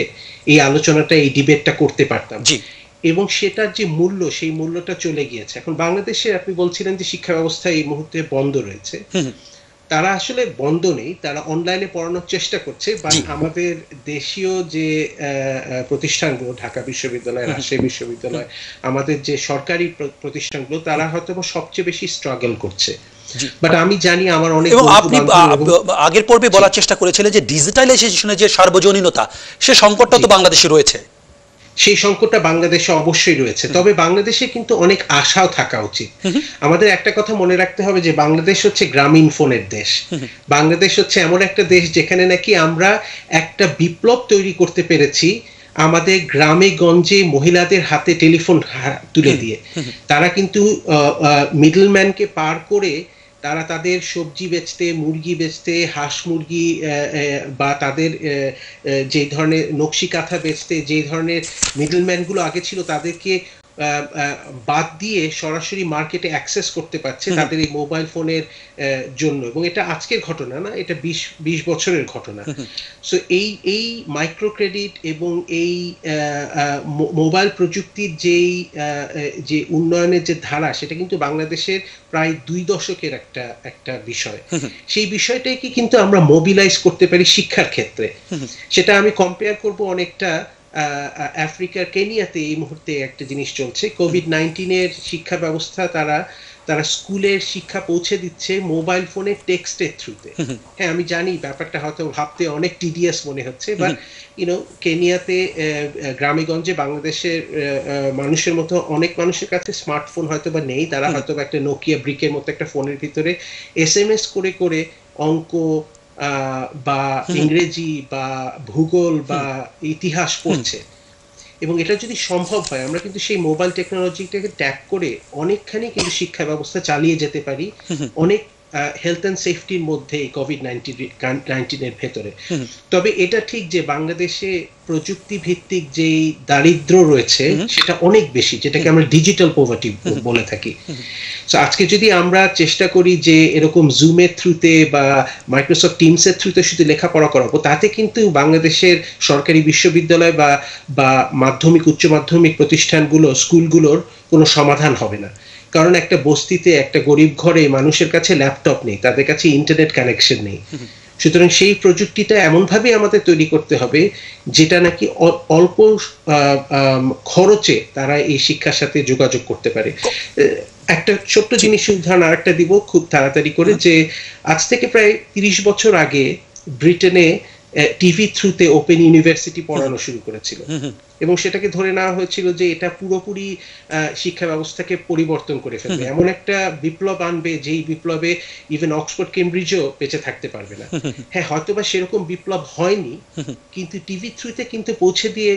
এই আলোচনাটা, এই ডিবেটটা করতে পারতাম, এবং সেটার যে মূল্য, সেই মূল্যটা চলে গিয়েছে। এখন বাংলাদেশে আপনি বলছিলেন যে শিক্ষা ব্যবস্থা এই মুহূর্তে বন্ধ রয়েছে, তারা আসলে বন্ধ নেই, তারা অনলাইনে পড়ানোর চেষ্টা করছে। বা আমাদের দেশীয় যে প্রতিষ্ঠানগুলো, ঢাকা বিশ্ববিদ্যালয়, রাজশাহী বিশ্ববিদ্যালয়, আমাদের যে সরকারি প্রতিষ্ঠানগুলো, তারা হয়তো সবচেয়ে বেশি স্ট্রাগল করছে। বাট আমি জানি আমার অনেক, এবং আপনি আগের পর্বে বলার চেষ্টা করেছিলেন যে ডিজিটালাইজেশনের যে সার্বজনীনতা, সে সংকটটা তো বাংলাদেশে রয়েছে। সেই সংকটটা বাংলাদেশে অবশ্যই রয়েছে, তবে বাংলাদেশে কিন্তু অনেক আশাও থাকা উচিত। আমাদের একটা কথা মনে রাখতে হবে যে বাংলাদেশ হচ্ছে গ্রামীণ ফোনের দেশ। বাংলাদেশ হচ্ছে এমন একটা দেশ যেখানে নাকি আমরা একটা বিপ্লব তৈরি করতে পেরেছি আমাদের গ্রামে গঞ্জে মহিলাদের হাতে টেলিফোন তুলে দিয়ে। তারা কিন্তু মিডলম্যানকে পার করে তারা তাদের সবজি বেচতে, মুরগি বেচতে, হাঁস মুরগি বা তাদের যে ধরনের নকশি কাঁথা বেচতে যে ধরনের মিডলম্যানগুলো আগে ছিল, তাদেরকে বাদ দিয়ে সরাসরি মার্কেটে অ্যাক্সেস করতে পারছে তাদের এই মোবাইল ফোনের জন্য। এবং এটা আজকের ঘটনা না, এটা 20 বছরের ঘটনা। সো এই মাইক্রো ক্রেডিট এবং এই মোবাইল প্রযুক্তির যে উন্নয়নের যে ধারা, সেটা কিন্তু বাংলাদেশের প্রায় 2 দশকের একটা বিষয়। সেই বিষয়টাকে কিন্তু আমরা মোবিলাইজ করতে পারি শিক্ষার ক্ষেত্রে। সেটা আমি কম্পেয়ার করব অনেকটা আফ্রিকার কেনিয়াতে এই মুহূর্তে একটা জিনিস চলছে। কোভিড-19 শিক্ষা ব্যবস্থা তারা স্কুলের শিক্ষা পৌঁছে দিচ্ছে মোবাইল ফোনের টেক্সটের থ্রুতে। হ্যাঁ, আমি জানি ব্যাপারটা হয়তো ভাবতে অনেক টিডিয়াস মনে হচ্ছে, বাট কেনিয়াতে গ্রামেগঞ্জে বাংলাদেশের মানুষের মতো অনেক মানুষের কাছে স্মার্টফোন হয়তো বা নেই, তারা হয়তো বা একটা নোকিয়া ব্রিকের মতো একটা ফোনের ভিতরে SMS করে করে অঙ্ক বা ইংরেজি বা ভূগোল বা ইতিহাস পড়ছে। এবং এটা যদি সম্ভব হয়, আমরা কিন্তু সেই মোবাইল টেকনোলজিটাকে ট্যাপ করে অনেকখানি কিন্তু শিক্ষা ব্যবস্থা চালিয়ে যেতে পারি অনেক হেলথ অ্যান্ড সেফটির মধ্যে কোভিড-19 ভেতরে। তবে এটা ঠিক যে বাংলাদেশে প্রযুক্তি ভিত্তিক যে দারিদ্র রয়েছে সেটা অনেক বেশি, যেটাকে আমরা ডিজিটাল পভার্টি বলে থাকি। তো আজকে যদি আমরা চেষ্টা করি যে এরকম জুমের থ্রুতে বা মাইক্রোসফট টিমসের থ্রুতে শুধু লেখাপড়া করাবো, তাতে কিন্তু বাংলাদেশের সরকারি বিশ্ববিদ্যালয় বা মাধ্যমিক উচ্চ মাধ্যমিক প্রতিষ্ঠানগুলো, স্কুলগুলোর কোনো সমাধান হবে না। কারণ একটা বস্তিতে, একটা গরিব ঘরে মানুষের কাছে ল্যাপটপ নেই, তাদের কাছে ইন্টারনেট কানেকশন নেই। সুতরাং সেই প্রযুক্তিটা এমনভাবে আমাদের তৈরি করতে হবে যেটা নাকি অল্প খরচে তারা এই শিক্ষার সাথে যোগাযোগ করতে পারে। একটা ছোট্ট জিনিস উদাহরণ আরেকটা দিব খুব তাড়াতাড়ি করে, যে আজ থেকে প্রায় 30 বছর আগে ব্রিটেনে টিভি থ্রুতে ওপেন ইউনিভার্সিটি পড়ানো শুরু করেছিল, এবং সেটাকে ধরে নেওয়া হয়েছিল যে এটা পুরোপুরি শিক্ষা ব্যবস্থাকে পরিবর্তন করে ফেলবে, এমন একটা বিপ্লব আনবে যেই বিপ্লবে ইভেন অক্সফোর্ড কেমব্রিজও বেঁচে থাকতে পারবে না। হ্যাঁ, হয়তোবা সেরকম বিপ্লব হয়নি, কিন্তু টিভি থ্রুতে কিন্তু পৌঁছে দিয়ে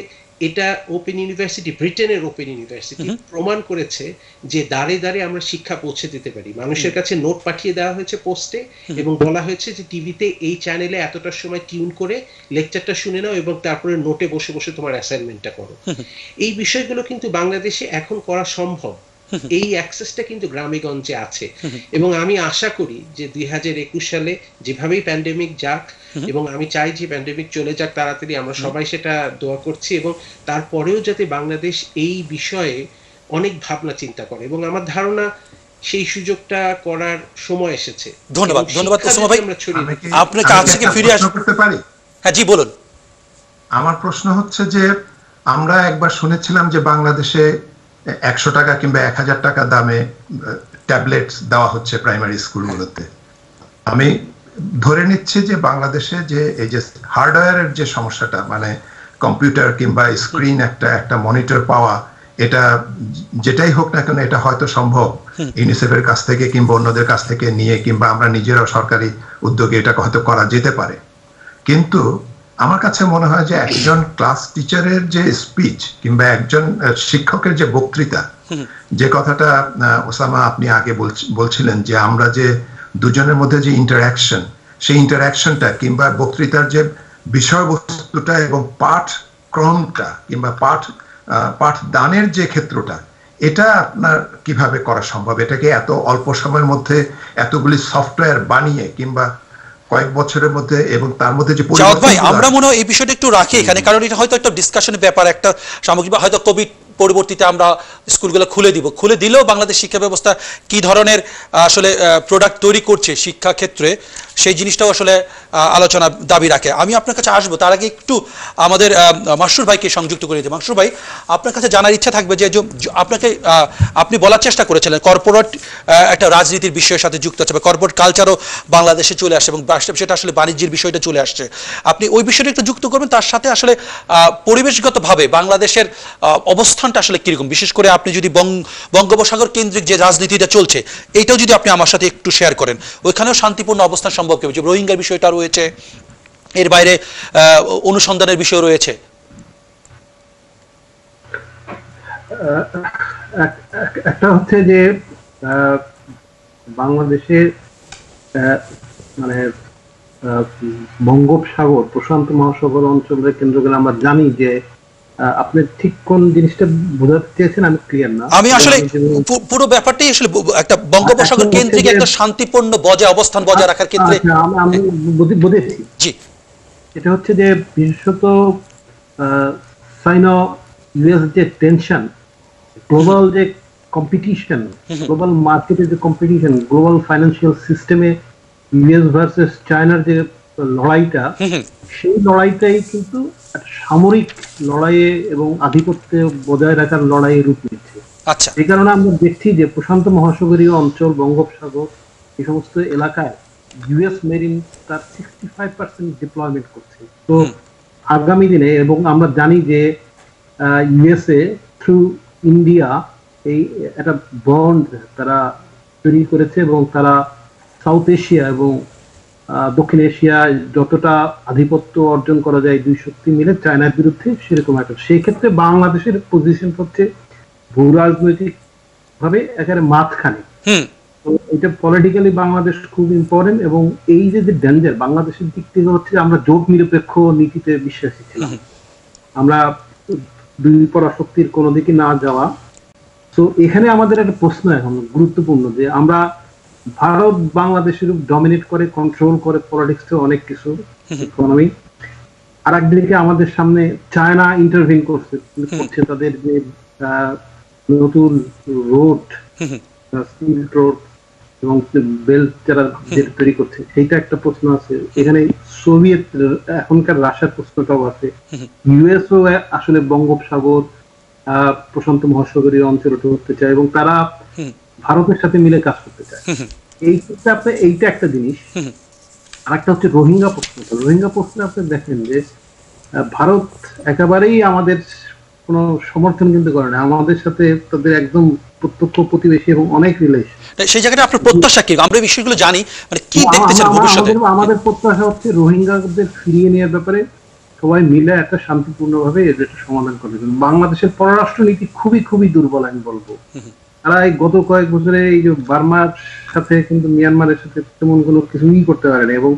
এটা ওপেন ইউনিভার্সিটি, ব্রিটেনের ওপেন ইউনিভার্সিটি প্রমাণ করেছে যে দাঁড়ে দাঁড়ে আমরা শিক্ষা পৌঁছে দিতে পারি। মানুষের কাছে নোট পাঠিয়ে দেওয়া হয়েছে পোস্টে এবং বলা হয়েছে যে টিভিতে এই চ্যানেলে এতটার সময় টিউন করে লেকচারটা শুনে নাও এবং তারপরে নোটে বসে বসে তোমার অ্যাসাইনমেন্টটা করো। এই বিষয়গুলো কিন্তু বাংলাদেশে এখন করা সম্ভব। এই অ্যাক্সেসটা কিন্তু গ্রামে গঞ্জে আছে এবং আমি আশা করি যে 2021 সালে যেভাবেই প্যান্ডেমিক যাক, এবং আমি চাই যে প্যান্ডেমিক চলে যাক তাড়াতাড়ি, আমরা সবাই সেটা দোয়া করছি, এবং তারপরেও যাতে বাংলাদেশ এই বিষয়ে অনেক ভাবনা চিন্তা করে, এবং আমার ধারণা সেই সুযোগটা করার সময় এসেছে। ধন্যবাদ, ধন্যবাদ ওসামা ভাই। আপনার কাছ থেকে ফিরে আসতে পারি? হ্যাঁ জি বলুন। আমার প্রশ্ন হচ্ছে যে আমরা একবার শুনেছিলাম যে বাংলাদেশে 100 টাকা কিংবা 1000 টাকা দামে ট্যাবলেটস দেওয়া হচ্ছে প্রাইমারি স্কুলগুলোতে। আমি ধরে নিচ্ছি যে বাংলাদেশে যে এই যে হার্ডওয়্যারের যে সমস্যাটা, মানে কম্পিউটার কিংবা স্ক্রিন একটা মনিটর পাওয়া, এটা যেটাই হোক না কেন এটা হয়তো সম্ভব ইউনিসেফের কাছ থেকে কিংবা অন্যদের কাছ থেকে নিয়ে, কিংবা আমরা নিজেরাও সরকারি উদ্যোগে এটা হয়তো করা যেতে পারে। কিন্তু আমার কাছে মনে হয় যে একজন ক্লাস টিচারের যে স্পিচ কিংবা একজন শিক্ষকের যে বক্তৃতা, যে কথাটা ওসামা আপনি আগে বলছিলেন যে আমরা যে দুজনের মধ্যে যে ইন্টারঅ্যাকশন, সেই ইন্টারঅ্যাকশনটা কিংবা বক্তৃতার যে বিষয়বস্তুটা এবং পাঠক্রমটা কিংবা পাঠ দানের যে ক্ষেত্রটা, এটা আপনার কিভাবে করা সম্ভব? এটাকে এত অল্প সময়ের মধ্যে এতগুলি সফটওয়্যার বানিয়ে কিংবা কয়েক বছরের মধ্যে, এবং তার মধ্যে যে ভাই আমরা মনে হয় এই বিষয়টা একটু রাখি এখানে, কারণ এটা হয়তো একটা ডিসকাশনের ব্যাপার, একটা সামগ্রিক, হয়তো কোভিড পরবর্তীতে আমরা স্কুলগুলো খুলে দিলেও বাংলাদেশ শিক্ষা ব্যবস্থা কি ধরনের আসলে প্রোডাক্ট তৈরি করছে শিক্ষা ক্ষেত্রে, সেই জিনিসটাও আসলে আলোচনা দাবি রাখে। আমি আপনার কাছে আসবো, তার আগে একটু আমাদের মাসরুর ভাইকে সংযুক্ত করে দিই। মাসরুর ভাই, আপনার কাছে জানার ইচ্ছা থাকবে যে আপনি বলার চেষ্টা করেছিলেন কর্পোরেট একটা রাজনীতির বিষয়ের সাথে যুক্ত আছে, বা কর্পোরেট কালচারও বাংলাদেশে চলে আসে এবং সেটা আসলে বাণিজ্যের বিষয়টা চলে আসছে। আপনি ওই বিষয়টা একটু যুক্ত করবেন, তার সাথে আসলে পরিবেশগতভাবে বাংলাদেশের অবস্থানটা আসলে কিরকম, বিশেষ করে আপনি যদি বঙ্গোপসাগর কেন্দ্রিক যে রাজনীতিটা চলছে এইটাও যদি আপনি আমার সাথে একটু শেয়ার করেন, ওইখানেও শান্তিপূর্ণ অবস্থান সম্ভব হবে, যে রোহিঙ্গার বিষয়টা রয়েছে, এর বাইরে অনুসন্ধানের বিষয় রয়েছে। একটা হচ্ছে যে বাংলাদেশের মানে বঙ্গোপসাগর প্রশান্ত মহাসাগর অঞ্চলের কেন্দ্র করে আমরা জানি যে আপনি ঠিক কোন জিনিসটা বোঝাতে চেয়েছেন আমি ক্লিয়ার না। আমি আসলে পুরো ব্যাপারটাই আসলে একটা বঙ্গোপসাগর কেন্দ্রিক একটা শান্তিপূর্ণ অবস্থান বজায় রাখার ক্ষেত্রে আমি বুঝেছি। জি, এটা হচ্ছে যে বিশেষত চাইনা ইউএস যে টেনশন, গ্লোবাল যে কম্পিটিশন, গ্লোবাল মার্কেটের যে কম্পিটিশন, গ্লোবাল ফাইন্যান্সিয়াল সিস্টেমে ইউএস ভার্সেস চায়নার যে লড়াইটা, সেই লড়াইটাই কিন্তু সামরিক লড়াইয়ে এবং আধিপত্য বজায় রাখার লড়াইয়ে রূপ নিচ্ছে। আচ্ছা, এই কারণে আমরা দেখছি যে প্রশান্ত মহাসাগরীয় অঞ্চল, বঙ্গোপসাগর, এই সমস্ত এলাকায় ইউএস মেরিন তার 65% ডিপ্লয়মেন্ট করছে। তো আগামী দিনে, এবং আমরা জানি যে ইউএসএ থ্রু ইন্ডিয়া এই একটা বন্ড তারা তৈরি করেছে, এবং তারা সাউথ এশিয়া এবং দক্ষিণ এশিয়ায় যতটা আধিপত্য অর্জন করা যায় দুই শক্তি মিলে চায়নার বিরুদ্ধে, সেরকম একটা, সেই ক্ষেত্রে বাংলাদেশের পজিশন হচ্ছে ভূ রাজনৈতিক ভাবে একেবারে মাঝখানে। তো এটা পলিটিক্যালি বাংলাদেশ খুব ইম্পর্টেন্ট, এবং এই যে ডেঞ্জার বাংলাদেশের দিক থেকে হচ্ছে আমরা জোট নিরপেক্ষ নীতিতে বিশ্বাসী ছিলাম, আমরা দুই পরাশক্তির কোনো দিকে না যাওয়া। তো এখানে আমাদের একটা প্রশ্ন এখন গুরুত্বপূর্ণ, যে আমরা ভারত বাংলাদেশের ডমিনেট করে, কন্ট্রোল করে পলিটিক্সে অনেক কিছু, ইকোনমি, আর একদিকে আমাদের সামনে চায়না ইন্টারভিন করছে তাদের যে নতুন রোড, সিল্ক রোড এবং বেল্ট যারা তৈরি করছে, সেইটা একটা প্রশ্ন আছে। এখানে সোভিয়েত এখনকার রাশিয়ার প্রশ্নটাও আছে। ইউএসও আসলে বঙ্গোপসাগর প্রশান্ত মহাসাগরীয় অঞ্চলে ধরতে চায় এবং তারা ভারতের সাথে মিলে কাজ করতে চায়। এই ক্ষেত্রে আপনি এইটা একটা জিনিস। আর একটা হচ্ছে রোহিঙ্গা প্রশ্নটা। রোহিঙ্গা প্রশ্নে আপনি দেখেন যে ভারত একেবারেই আমাদের কোনো সমর্থন কিন্তু করে না, আমাদের সাথে তাদের একদম প্রত্যক্ষ প্রতিবেশী এবং অনেক রিলেশন। সেই জায়গাটা আপনার প্রত্যাশা কি? আমরা এই বিষয়গুলো জানি, মানে কি দেখতে চান ভবিষ্যতে? আমাদের প্রত্যাশা হচ্ছে রোহিঙ্গাদের ফিরিয়ে নেওয়ার ব্যাপারে সবাই মিলে একটা শান্তিপূর্ণভাবে এর একটা সমাধান করবে। বাংলাদেশের পররাষ্ট্রনীতি খুবই খুবই দুর্বল আমি বলবো। তারা এই গত কয়েক বছরে এই যে বার্মার সাথে কিন্তু মিয়ানমারের সাথে তেমন কোনো কিছুই করতে পারেনি, এবং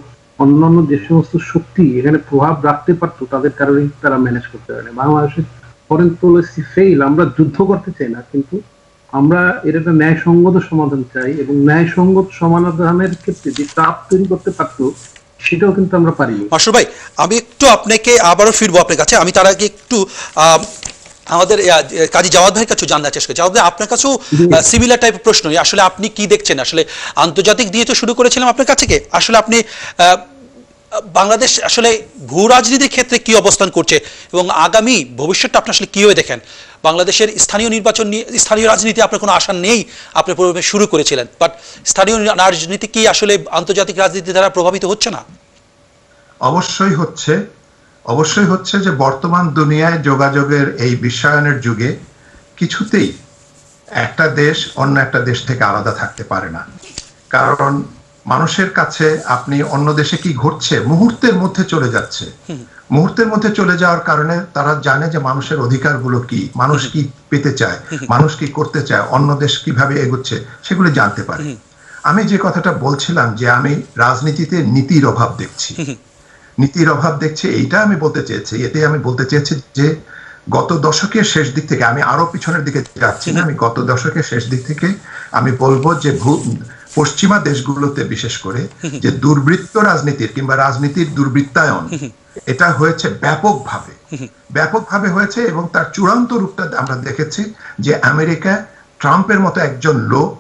অন্যান্য যে সমস্ত শক্তি এখানে প্রভাব রাখতে পারতো তাদের কারণে তারা ম্যানেজ করতে পারেনি। বাংলাদেশের ফরেন পলিসি ফেইল। আমরা যুদ্ধ করতে চাই না, কিন্তু আমরা এর একটা ন্যায়সঙ্গত সমাধান চাই, এবং ন্যায়সঙ্গত সমাধানের ক্ষেত্রে যে চাপ তৈরি করতে পারতো সেটাও কিন্তু আমরা পারিনি। মাসুর ভাই, আমি একটু আপনাকে আবারও ফিরবো আপনার কাছে। আমি তার আগে একটু আমাদের কাজী জাওয়াদ ভাইয়ের কাছেও জানতে চেষ্টা করি। জাওয়াদ ভাই, আপনার কাছেও সিমিলার টাইপের প্রশ্ন, আসলে আপনি কি দেখছেন? আসলে আন্তর্জাতিক দিয়ে তো শুরু করেছিলাম আপনার কাছে, আসলে আপনি বাংলাদেশ আসলে ভূ রাজনীতির ক্ষেত্রে কি অবস্থান করছে এবং আগামী ভবিষ্যৎটা আপনি আসলে কিভাবে দেখেন? বাংলাদেশের স্থানীয় নির্বাচন নিয়ে, স্থানীয় রাজনীতি আপনার কোনো আশা নেই, আপনি প্রথমে শুরু করেছিলেন, বাট স্থানীয় রাজনীতি কি আসলে আন্তর্জাতিক রাজনীতি দ্বারা প্রভাবিত হচ্ছে না? অবশ্যই হচ্ছে, অবশ্যই হচ্ছে। যে বর্তমান দুনিয়ায় যোগাযোগের এই বিশ্বায়নের যুগে কিছুতেই একটা দেশ অন্য একটা দেশ থেকে আলাদা থাকতে পারে না। কারণ মানুষের কাছে আপনি অন্য দেশে কি ঘটছে মুহূর্তের মধ্যে চলে যাচ্ছে। মুহূর্তের মধ্যে চলে যাওয়ার কারণে তারা জানে যে মানুষের অধিকারগুলো কি, মানুষ কি পেতে চায়, মানুষ কি করতে চায়, অন্য দেশ কিভাবে এগোচ্ছে সেগুলো জানতে পারে। আমি যে কথাটা বলছিলাম যে আমি রাজনীতিতে নীতির অভাব দেখছি, নীতির অভাব দেখছি, এইটা আমি বলতে চেয়েছি। এতে আমি বলতে চেয়েছি যে গত দশকের শেষ দিক থেকে, আমি আরো পিছনের দিকে যাচ্ছি না, আমি গত দশকের শেষ দিক থেকে আমি বলবো যে পশ্চিমা দেশগুলোতে বিশেষ করে যে দুর্বৃত্ত রাজনীতির কিংবা রাজনীতির দুর্বৃত্তায়ন এটা হয়েছে ব্যাপকভাবে হয়েছে। এবং তার চূড়ান্ত রূপটা আমরা দেখেছি যে আমেরিকা ট্রাম্পের মতো একজন লোক,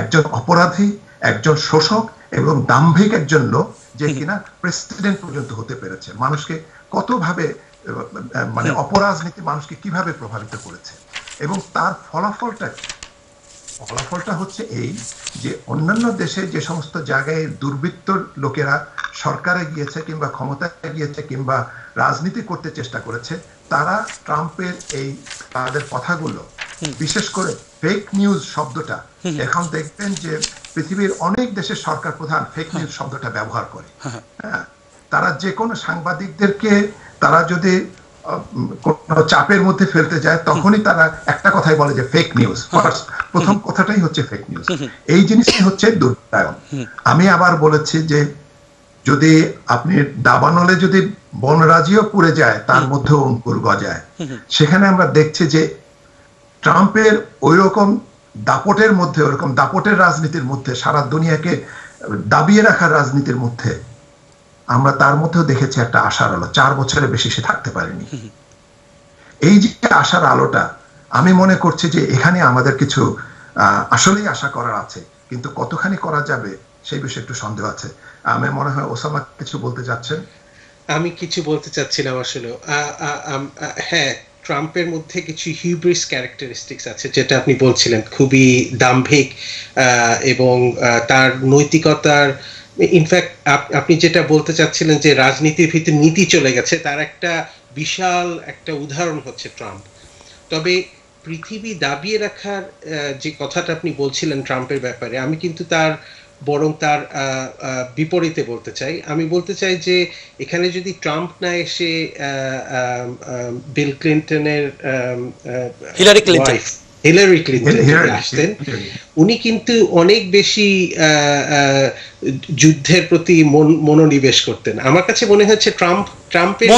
একজন অপরাধী, একজন শোষক এবং দাম্ভিক একজন লোক, যে কিনা প্রেসিডেন্ট পর্যন্ত হতে পেরেছে। মানুষকে কতভাবে, মানে অপরাজনীতি মানুষকে কিভাবে প্রভাবিত করেছে। এবং তার ফলাফলটা হচ্ছে এই যে অন্যান্য দেশে যে সমস্ত জায়গায় দুর্বৃত্ত লোকেরা সরকারে গিয়েছে কিংবা ক্ষমতায় গিয়েছে কিংবা রাজনীতি করতে চেষ্টা করেছে, তারা ট্রাম্পের এই তাদের কথাগুলো, বিশেষ করে ফেক নিউজ শব্দটা, এখন দেখবেন যে পৃথিবীর অনেক দেশের সরকার প্রধান ফেক নিউজ শব্দটা ব্যবহার করে। হ্যাঁ, তারা যে কোনো সাংবাদিকদেরকে তারা যদি কোনো চাপের মধ্যে ফেলতে যায় তখনই তারা একটা কথাই বলে যে ফেক নিউজ। প্রথম কথাটাই হচ্ছে ফেক নিউজ। এই জিনিসটাই হচ্ছে দুর্বৃত্তায়ন। আমি আবার বলেছি যে যদি আপনি দাবানলে যদি বনরাজিও পুড়ে যায় তার মধ্যে অঙ্কুর গজায়। সেখানে আমরা দেখছি যে ট্রাম্পের ওই রকম দাপটের মধ্যে, ওরকম দাপটের রাজনীতির মধ্যে, সারা দুনিয়াকে দাবিয়ে রাখার রাজনীতির মধ্যে আমরা তার মধ্যেও দেখেছি একটা আশার আলো। 4 বছরের বেশি সে থাকতে পারেনি। এই যে আশার আলোটা, আমি মনে করছি যে এখানে আমাদের কিছু আসলেই আশা করার আছে, কিন্তু কতখানি করা যাবে সেই বিষয়ে একটু সন্দেহ আছে। আমি মনে হয় ওসামা কিছু বলতে চাচ্ছেন। আমি কিছু বলতে চাচ্ছিলাম আসলে। হ্যাঁ, ট্রাম্পের মধ্যে কিছু হিউব্রিস ক্যারেক্টারিস্টিক্স আছে, যেটা আপনি বলছিলেন, খুবই দাম্ভিক এবং তার নৈতিকতার, ইনফ্যাক্ট আপনি যেটা বলতে চাচ্ছিলেন যে রাজনীতির ভিতরে নীতি চলে গেছে, তার একটা বিশাল একটা উদাহরণ হচ্ছে ট্রাম্প। তবে পৃথিবী দাবিয়ে রাখার যে কথাটা আপনি বলছিলেন ট্রাম্পের ব্যাপারে, আমি কিন্তু তার বিপরীতে বলতে চাই। আমি বলতে চাই যে এখানে যদি ট্রাম্প না এসে বিল ক্লিন্টনের হিলারি ক্লিন্টন আসতেন, উনি কিন্তু অনেক বেশি যুদ্ধের প্রতি মনোনিবেশ করতেন। আমার কাছে মনে হচ্ছে ট্রাম্পের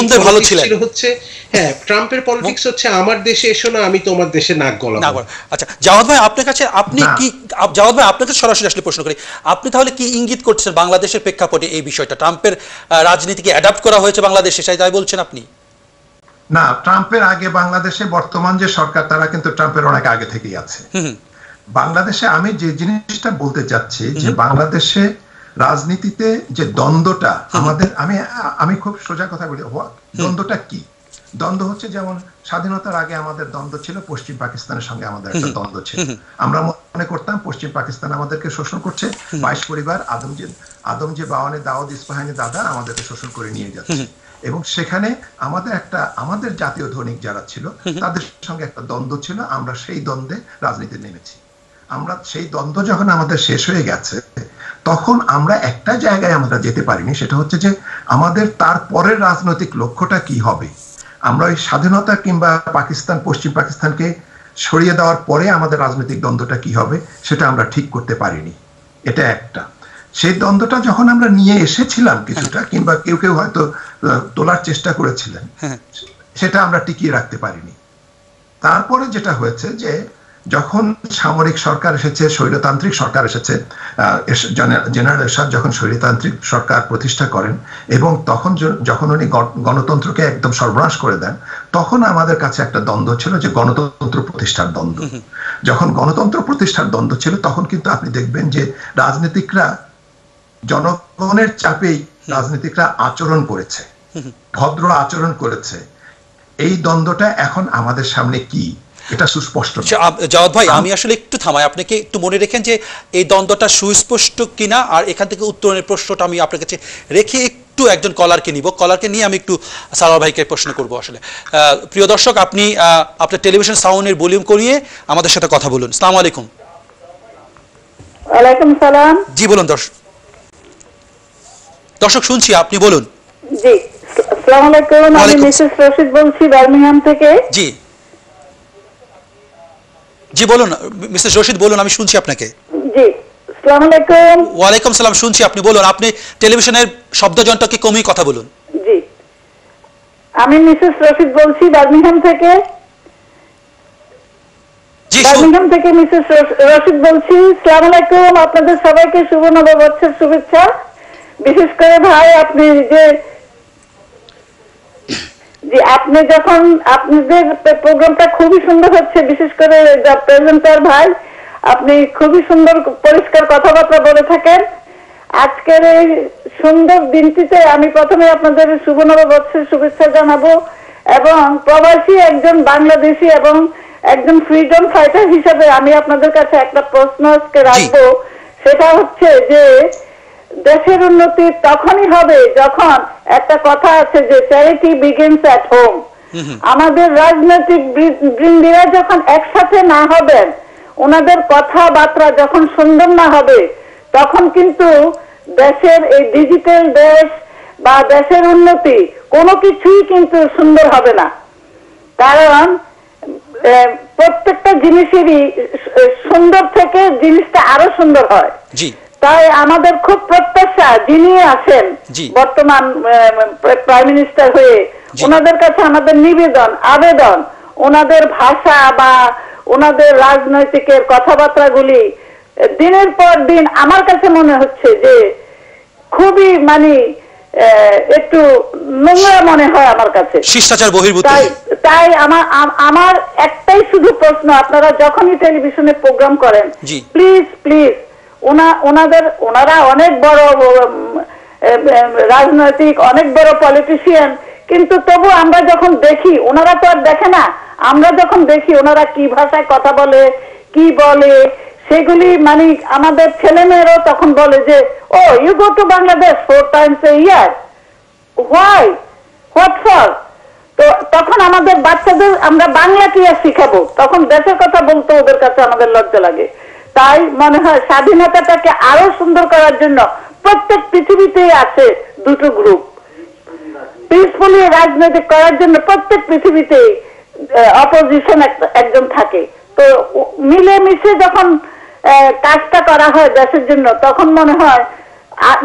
হচ্ছে, হ্যাঁ, ট্রাম্পের পলিটিক্স হচ্ছে আমার দেশে এসো না, আমি তোমার দেশে নাক গলাবো। আচ্ছা জাওয়াদ ভাই, আপনার কাছে জাওয়াদ ভাই আপনাকে সরাসরি আসলে প্রশ্ন করি, আপনি তাহলে কি ইঙ্গিত করছেন বাংলাদেশের প্রেক্ষাপটে এই বিষয়টা? ট্রাম্পের রাজনীতিকে অ্যাডাপ্ট করা হয়েছে বাংলাদেশে, তাই বলছেন আপনি? না, ট্রাম্পের আগে বাংলাদেশে বর্তমান যে সরকার তারা কিন্তু ট্রাম্পের অনেক আগে থেকেই আছে। বাংলাদেশে আমি যে জিনিসটা বলতে চাচ্ছি যে বাংলাদেশে রাজনীতিতে যে দ্বন্দ্বটা আমাদের, আমি খুব সোজা কথা বলি, দ্বন্দ্বটা কি? দ্বন্দ্ব হচ্ছে যেমন স্বাধীনতার আগে আমাদের দ্বন্দ্ব ছিল পশ্চিম পাকিস্তানের সঙ্গে, আমাদের একটা দ্বন্দ্ব ছিল। আমরা মনে করতাম পশ্চিম পাকিস্তান আমাদেরকে শোষণ করছে, 22 পরিবার আদমজি বাওয়ানি দাউদ ইস্পাহানি দাদা আমাদেরকে শোষণ করে নিয়ে যাচ্ছে। এবং সেখানে আমাদের জাতীয় ধনিক যারা ছিল তাদের সঙ্গে একটা দ্বন্দ্ব ছিল। আমরা সেই দ্বন্দ্বে রাজনীতি নেমেছি। আমরা সেই দ্বন্দ্ব যখন আমাদের শেষ হয়ে গেছে, তখন আমরা একটা জায়গায় আমরা যেতে পারিনি, সেটা হচ্ছে যে আমাদের তারপরের রাজনৈতিক লক্ষ্যটা কি হবে। আমরা ওই স্বাধীনতা কিংবা পাকিস্তান, পশ্চিম পাকিস্তানকে সরিয়ে দেওয়ার পরে আমাদের রাজনৈতিক দ্বন্দ্বটা কি হবে সেটা আমরা ঠিক করতে পারিনি। এটা একটা। সেই দ্বন্দ্বটা যখন আমরা নিয়ে এসেছিলাম কিছুটা, কিংবা কেউ কেউ হয়তো তোলার চেষ্টা করেছিলেন, সেটা আমরা টিকিয়ে রাখতে পারিনি। তারপরে যেটা হয়েছে যে যখন সামরিক সরকার এসেছে, স্বৈরতান্ত্রিক সরকার এসেছে, জেনারেল এরশাদ যখন স্বৈরতান্ত্রিক সরকার প্রতিষ্ঠা করেন এবং তখন যখন উনি গণতন্ত্রকে একদম সর্বনাশ করে দেন, তখন আমাদের কাছে একটা দ্বন্দ্ব ছিল যে গণতন্ত্র প্রতিষ্ঠার দ্বন্দ্ব। যখন গণতন্ত্র প্রতিষ্ঠার দ্বন্দ্ব ছিল তখন কিন্তু আপনি দেখবেন যে রাজনীতিকরা জনগণের চাপেই রাজনীতিকরা আচরণ করেছে, ভদ্র আচরণ করেছে। এই দ্বন্দ্বটা এখন আমাদের সামনে কি, এটা সুস্পষ্ট। জাওয়াদ ভাই, আমি আসলে একটু থামাই, আপনাকে একটু মনে রেখেন যে এই দ্বন্দ্বটা সুস্পষ্ট কিনা, আর এখান থেকে উত্তরণের প্রশ্নটা আমি আপনার কাছে রেখে একটু একজন কলারকে নিব। কলারকে নিয়ে আমি একটু সারোয়ার ভাইকে প্রশ্ন করব। আসলে প্রিয় দর্শক, আপনি আপনার টেলিভিশন সাউন্ডের ভলিউম করিয়ে আমাদের সাথে কথা বলুন। আসসালামু আলাইকুম। ওয়ালাইকুম সালাম। জি বলুন। দর্শক শুনছি, আপনি বলুন। জি, আসসালামু আলাইকুম। আমি মিসেস রশিদ বলছি বার্মিংহাম থেকে। জি জি বলুন মিসেস রশিদ, বলুন, আমি শুনছি আপনাকে। জি, আসসালামু আলাইকুম। ওয়ালাইকুম সালাম, শুনছি, আপনি বলুন। আপনি টেলিভিশনের শব্দযন্ত্রকে কমিয়ে কথা বলুন। জি, আমি মিসেস রশিদ বলছি বার্মিংহাম থেকে। বার্মিংহাম থেকে মিসেস রশিদ বলছি। আসসালামু আলাইকুম। আপনাদের সবাইকে শুভ নববর্ষের শুভেচ্ছা। বিশেষ করে ভাই, আপনি আপনি যখন আপনাদের প্রোগ্রামটা খুবই সুন্দর হচ্ছে, বিশেষ করে প্রেজেন্টার ভাই, আপনি খুবই সুন্দর পরিষ্কার কথাবার্তা বলে থাকেন। আজকের এই সুন্দর দিনটিতে আমি প্রথমে আপনাদের শুভ নববর্ষের শুভেচ্ছা জানাবো, এবং প্রবাসী একজন বাংলাদেশী এবং একজন ফ্রিডম ফাইটার হিসেবে আমি আপনাদের কাছে একটা প্রশ্ন আজকে রাখবো। সেটা হচ্ছে যে দেশের উন্নতি তখনই হবে যখন, একটা কথা আছে যে চ্যারিটি বিগিনস অ্যাট হোম। আমাদের রাজনৈতিক বৃন্দীরা যখন একসাথে না হবেন, ওনাদের কথাবার্তা যখন সুন্দর না হবে, তখন কিন্তু দেশের এই ডিজিটাল দেশ বা দেশের উন্নতি কোনো কিছুই কিন্তু সুন্দর হবে না। কারণ প্রত্যেকটা জিনিসেরই সুন্দর থেকে জিনিসটা আরো সুন্দর হয়। তাই আমাদের খুব প্রত্যাশা, যিনি আছেন বর্তমান প্রাইম মিনিস্টার হয়ে, ওনাদের কাছে আমাদের নিবেদন, আবেদন, ওনাদের ভাষা বা ওনাদের রাজনৈতিকের কথাবার্তাগুলি দিনের পর দিন আমার কাছে মনে হচ্ছে যে খুবই একটু নোংরা মনে হয় আমার কাছে, শিষ্টাচার বহির্ভূত। তাই আমার একটাই শুধু প্রশ্ন, আপনারা যখনই টেলিভিশনে প্রোগ্রাম করেন, প্লিজ প্লিজ ওনারা অনেক বড় রাজনৈতিক, অনেক বড় পলিটিশিয়ান, কিন্তু তবু আমরা যখন দেখি, ওনারা তো আর দেখে না, আমরা যখন দেখি ওনারা কি ভাষায় কথা বলে, কি বলে, সেগুলি আমাদের ছেলে মেয়েরাও তখন বলে যে, oh you go to Bangladesh 4 times a year, why, what for? তো তখন আমাদের বাচ্চাদের আমরা বাংলা কি আর শিখাবো? তখন দেশের কথা বলতে ওদের কাছে আমাদের লজ্জা লাগে। তাই মনে হয় স্বাধীনতাটাকে আরো সুন্দর করার জন্য প্রত্যেক পৃথিবীতেই আছে দুটো গ্রুপ, পিসফুলি রাজনৈতিক করার জন্য প্রত্যেক পৃথিবীতে অপোজিশন একজন থাকে। তো মিলেমিশে যখন কাজটা করা হয় দেশের জন্য, তখন মনে হয়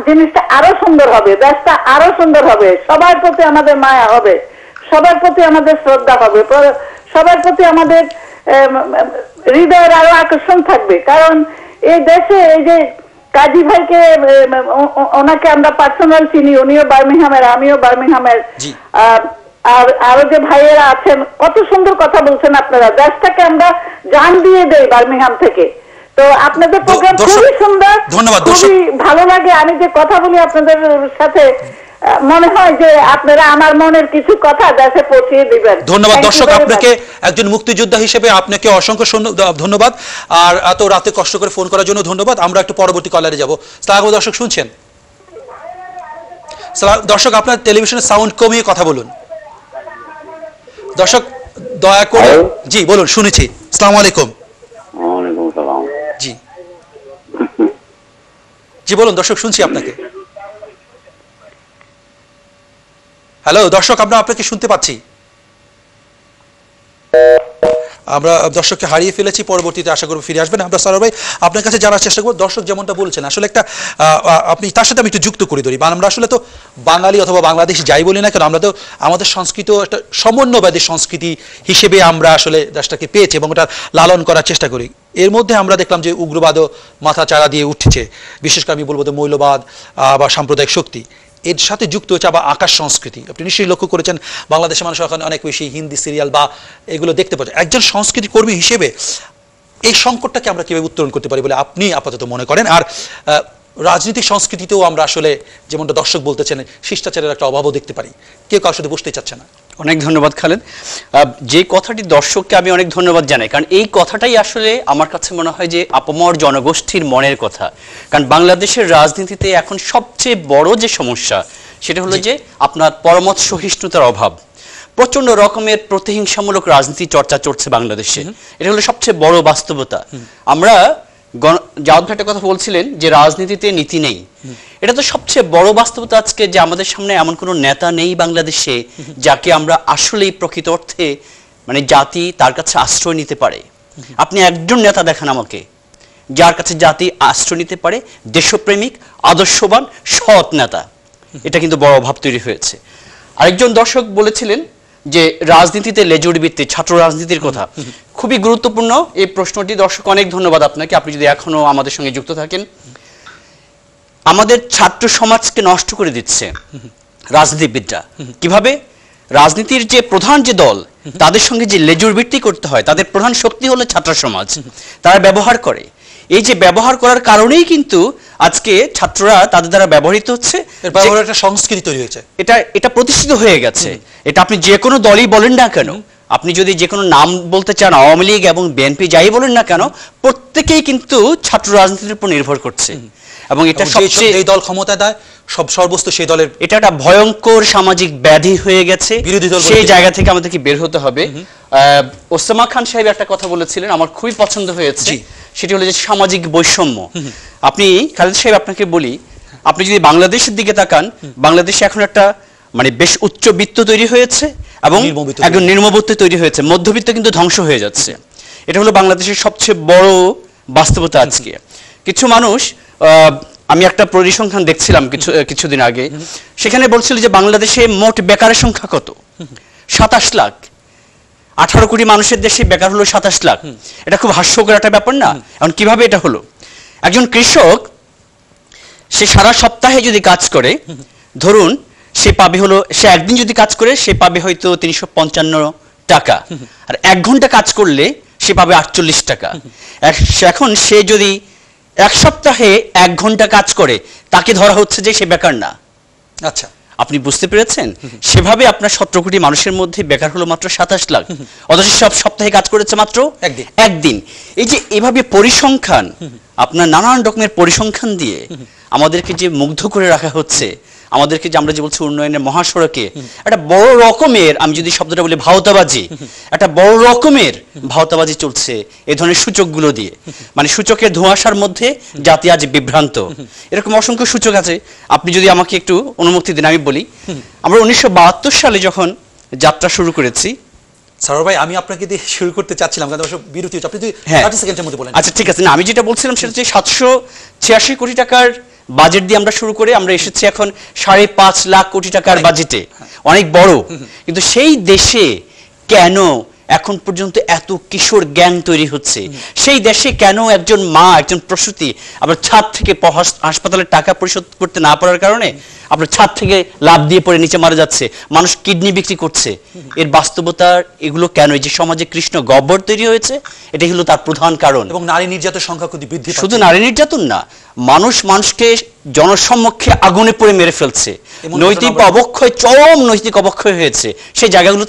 জিনিসটা আরো সুন্দর হবে, দেশটা আরো সুন্দর হবে, সবার প্রতি আমাদের মায়া হবে, সবার প্রতি আমাদের শ্রদ্ধা হবে, সবার প্রতি আমাদের হৃদয়ের আরো আকর্ষণ থাকবে। কারণ এই দেশে এই যে কাজী ভাইকে, ওনাকে আমরা পার্সোনাল চিনি, উনিও বার্মিংহামের, আমিও বার্মিংহামের, আর আরো যে ভাইয়েরা আছেন, কত সুন্দর কথা বলছেন আপনারা। দেশটাকে আমরা জান দিয়ে দেই বার্মিংহাম থেকে। তো আপনাদের প্রোগ্রাম খুবই সুন্দর, খুবই ভালো লাগে। আমি যে কথা বলি আপনাদের সাথে, মনে হয় যে আপনারা আমার মনের কিছু কথা দেশে পৌঁছিয়ে দিবেন। ধন্যবাদ দর্শক, আপনাকে একজন মুক্তিযোদ্ধা হিসেবে আপনাকে অসংখ্য ধন্যবাদ, আর এত রাতে কষ্ট করে ফোন করার জন্য ধন্যবাদ। আমরা একটু পরবর্তী কলারে যাব। সালাম দর্শক, শুনছেন? দর্শক, আপনার টেলিভিশনের সাউন্ড কমিয়ে কথা বলুন। দর্শক দয়া করে, জি বলুন, শুনেছি। আসসালামু আলাইকুম। ওয়ালাইকুম সালাম। জি জি বলুন দর্শক, শুনছি আপনাকে। হ্যালো দর্শক, আমরা আপনাকে শুনতে পাচ্ছি। আমরা দর্শককে হারিয়ে ফেলেছি, পরবর্তীতে আশা করব ফিরে আসবেন। আমরা সারোয়ার ভাই আপনার কাছে জানার চেষ্টা করব, দর্শক যেমনটা বলছেন আসলে একটা আপনি তার সাথে আমি একটু যুক্ত করে ধরি, আমরা আসলে তো বাঙালি অথবা বাংলাদেশি যাই বলি না কেন, আমরা তো আমাদের সংস্কৃতি একটা সমন্বয়বাদী সংস্কৃতি হিসেবে আমরা আসলে দেশটাকে পেয়েছি এবং ওটা লালন করার চেষ্টা করি। এর মধ্যে আমরা দেখলাম যে উগ্রবাদও মাথা চাড়া দিয়ে উঠছে, বিশেষ করে আমি বলবো তো মৌলবাদ বা সাম্প্রদায়িক শক্তি, এর সাথে যুক্ত হচ্ছে আবার আকাশ সংস্কৃতি। আপনি নিশ্চয়ই লক্ষ্য করেছেন বাংলাদেশের মানুষ এখন অনেক বেশি হিন্দি সিরিয়াল বা এগুলো দেখতে পাচ্ছে। একজন সংস্কৃতি কর্মী হিসেবে এই সংকটটাকে আমরা কিভাবে উত্তরণ করতে পারি বলে আপনি আপাতত মনে করেন? আর রাজনৈতিক সংস্কৃতিতেও আমরা আসলে যেমনটা দর্শক বলতেছেন শিষ্টাচারের একটা অভাবও দেখতে পারি, কেউ কারোর সাথে বসতে চাচ্ছে না। অনেক ধন্যবাদ খালেদ। যে কথাটি দর্শককে আমি অনেক ধন্যবাদ জানাই, কারণ এই কথাটাই আসলে আমার কাছে মনে হয় যে আপামর জনগোষ্ঠীর মনের কথা। কারণ বাংলাদেশের রাজনীতিতে এখন সবচেয়ে বড় যে সমস্যা সেটা হলো যে আপনার পরমত সহিষ্ণুতার অভাব। প্রচন্ড রকমের প্রতিহিংসামূলক রাজনীতি চর্চা চলছে বাংলাদেশে, এটা হলো সবচেয়ে বড় বাস্তবতা। আমরা জাওয়াদ ভাই একটা কথা বলছিলেন যে রাজনীতিতে নীতি নেই, এটা তো সবচেয়ে বড় বাস্তবতা আজকে, যে আমাদের সামনে এমন কোনো নেতা নেই বাংলাদেশে যাকে আমরা আসলেই প্রকৃত অর্থে মানে জাতি তার কাছে আশ্রয় নিতে পারে। আপনি একজন নেতা দেখান আমাকে যার কাছে জাতি আশ্রয় নিতে পারে, দেশপ্রেমিক, আদর্শবান, সৎ নেতা। এটা কিন্তু বড় অভাব তৈরি হয়েছে। আরেকজন দর্শক বলেছিলেন যে রাজনীতিতে লেজুর ভিত্তি, ছাত্র রাজনীতির কথা, খুবই গুরুত্বপূর্ণ এই প্রশ্নটি। দর্শক অনেক ধন্যবাদ আপনাকে, আপনি যদি এখনো আমাদের সঙ্গে যুক্ত থাকেন। আমাদের ছাত্র সমাজকে নষ্ট করে দিচ্ছে রাজনীতিবিদরা। কিভাবে? রাজনীতির যে প্রধান যে দল তাদের সঙ্গে যে লেজুর ভিত্তি করতে হয়, তাদের প্রধান শক্তি হলো ছাত্র সমাজ, তারা ব্যবহার করে। এই যে ব্যবহার করার কারণেই কিন্তু আজকে ছাত্ররা তাদের দ্বারা ব্যবহৃত হচ্ছে, একটা সংস্কৃতি তৈরি হয়েছে, এটা প্রতিষ্ঠিত হয়ে গেছে। এটা আপনি যে কোনো দলই বলেন না কেন, আপনি যদি যে কোনো নাম বলতে চান, আওয়ামী লীগ এবং বিএনপি যাই বলেন না কেন, প্রত্যেকেই কিন্তু ছাত্র রাজনীতির উপর নির্ভর করছে। এবং এটা সবচেয়ে এই দল ক্ষমতায় দেয় সর্বস্তর সেই দলের, এটা একটা ভয়ঙ্কর সামাজিক ব্যাধি হয়ে গেছে। বিরোধী দল, সেই জায়গা থেকে আমাদেরকে বের হতে হবে। ওসামা খান সাহেব একটা কথা বলেছিলেন, আমার খুবই পছন্দ হয়েছে, সেটি হলো যে সামাজিক বৈষম্য। আপনি খালেদ সাহেব, আপনাকে বলি, আপনি যদি বাংলাদেশের দিকে তাকান, বাংলাদেশে এখন একটা মানে বেশ উচ্চবিত্ত তৈরি হয়েছে এবং একজন নিম্নবিত্ত তৈরি হয়েছে, মধ্যবিত্ত কিন্তু ধ্বংস হয়ে যাচ্ছে। এটা হলো বাংলাদেশের সবচেয়ে বড় বাস্তবতা আজকে। কিছু মানুষ, আমি একটা পরিসংখ্যান দেখছিলাম কিছুদিন আগে, সেখানে বলছিল যে বাংলাদেশে মোট বেকারের সংখ্যা কত? 27 লাখ। 18 কোটি মানুষের দেশে বেকার হলো 27 লাখ। এটা খুব হাস্যকর একটা ব্যাপার না? এখন কিভাবে এটা হলো? একজন কৃষক সে সারা সপ্তাহে যদি কাজ করে, ধরুন সে পাবে হলো, সে একদিন যদি কাজ করে সে পাবে হয়তো 355 টাকা, আর 1 ঘন্টা কাজ করলে সে পাবে 48 টাকা। এখন সে যদি 1 সপ্তাহে 1 ঘন্টা কাজ করে, তাকে ধরা হচ্ছে যে সে বেকার না। আচ্ছা, আপনি বুঝতে পেরেছেন? সেভাবে আপনার 17 কোটি মানুষের মধ্যে বেকার হলো মাত্র 27 লাখ, অথচ সব সপ্তাহে কাজ করেছে মাত্র একদিন। এই যে এভাবে পরিসংখ্যান, আপনার নানান রকমের পরিসংখ্যান দিয়ে আমাদেরকে যে মুগ্ধ করে রাখা হচ্ছে, আমাদেরকে যে আমরা যে বলছি উন্নয়নের মহাসড়কে একটা বড় রকমের, আমি যদি শব্দটা বলি ভাওতাবাজি, একটা বড় রকমের ভাওতাবাজি চলছে এই ধরনের সূচকগুলো দিয়ে। মানে সূচকের ধোঁয়াশার মধ্যে জাতি আজ বিভ্রান্ত। এরকম অসংখ্য সূচক আছে। আপনি যদি আমাকে একটু অনুমতি দেন আমি বলি, আমরা 1972 সালে যখন যাত্রা শুরু করেছি। সারোয়ার ভাই, আমি আপনাকে দিয়ে শুরু করতে চাচ্ছিলাম, কিন্তু বিরতি হচ্ছে, আপনি 30 সেকেন্ডের মধ্যে বলেন। আচ্ছা ঠিক আছে, না আমি যেটা বলছিলাম সেটা হচ্ছে 786 কোটি টাকার বাজেট দিয়ে আমরা শুরু করে আমরা এসেছি এখন 5.5 লাখ কোটি টাকার বাজেটে, অনেক বড়। কিন্তু সেই দেশে কেন এখন পর্যন্ত এত কিশোর গ্যাং তৈরি হচ্ছে? সেই দেশে কেন একজন মা, একজন প্রসূতি আবার ছাদ থেকে হাসপাতালের টাকা পরিশোধ করতে না পারার কারণে আপনার ছাদ থেকে লাফ দিয়ে পড়ে নিচে মারা যাচ্ছে, মানুষ কিডনি বিক্রি করছে? এর বাস্তবতা এগুলো কেন? এই যে সমাজে কৃষ্ণ গহ্বর তৈরি হয়েছে, এটাই হলো তার প্রধান কারণ। এবং নারী নির্যাতনের সংখ্যা কিন্তু বৃদ্ধি পাচ্ছে। শুধু নারী নির্যাতন না, মানুষকে জনসম্মুখে আগুনে পড়ে মেরে ফেলছে, নৈতিক অবক্ষয়, চরম নৈতিক অবক্ষয় হয়েছে সেই জায়গাগুলো।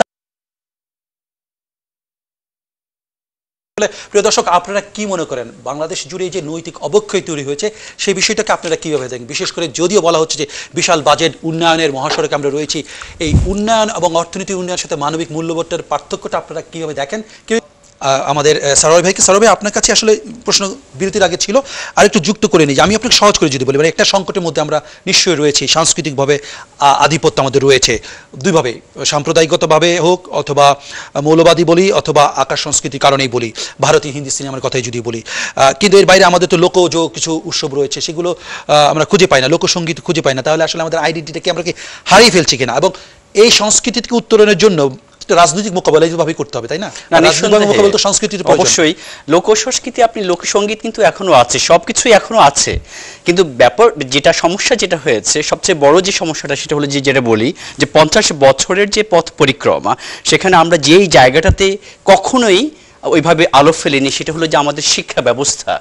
প্রিয় দর্শক, আপনারা কি মনে করেন বাংলাদেশ জুড়ে যে নৈতিক অবক্ষয় তৈরি হয়েছে সেই বিষয়টাকে আপনারা কিভাবে দেখেন? বিশেষ করে যদিও বলা হচ্ছে যে বিশাল বাজেট, উন্নয়নের মহাসড়কে আমরা রয়েছি, এই উন্নয়ন এবং অর্থনীতি উন্নয়নের সাথে মানবিক মূল্যবোধের পার্থক্যটা আপনারা কিভাবে দেখেন? আমাদের সারোয়ার ভাইকে। সারোয়ার ভাই, আপনার কাছে আসলে প্রশ্ন বিরতির আগে ছিল, আর একটু যুক্ত করে নিই যে আমি আপনাকে সহজ করে যদি বলি, মানে একটা সংকটের মধ্যে আমরা নিশ্চয়ই রয়েছি, সাংস্কৃতিকভাবে আধিপত্য আমাদের রয়েছে দুইভাবে, সাম্প্রদায়িকগতভাবে হোক অথবা মৌলবাদী বলি অথবা আকাশ সংস্কৃতির কারণেই বলি, ভারতীয় হিন্দি সিনেমার কথাই যদি বলি। কিন্তু এর বাইরে আমাদের তো লোকজ কিছু উৎসব রয়েছে, সেগুলো আমরা খুঁজে পাই না, লোকসঙ্গীত খুঁজে পাই না। তাহলে আসলে আমাদের আইডেন্টিটিটাকে আমরা কি হারিয়ে ফেলছি কিনা? এবং এই সংস্কৃতিকে উত্তরণের জন্য রাজনৈতিক মোকাবেলা এইভাবেই করতে হবে, তাই না? মোকাবেলা তো সংস্কৃতির অবশ্যই। লোক সংস্কৃতি, আপনি লোকসঙ্গীত কিন্তু এখনো আছে, সবকিছুই এখনো আছে, কিন্তু ব্যাপার যেটা সমস্যা যেটা হয়েছে, সবচেয়ে বড় যে সমস্যাটা সেটা হলো যে যেটা বলি যে 50 বছরের যে পথ পরিক্রমা, সেখানে আমরা যেই জায়গাটাতে কখনোই ওইভাবে আলো ফেলেনি, সেটা হলো যে আমাদের শিক্ষা ব্যবস্থা।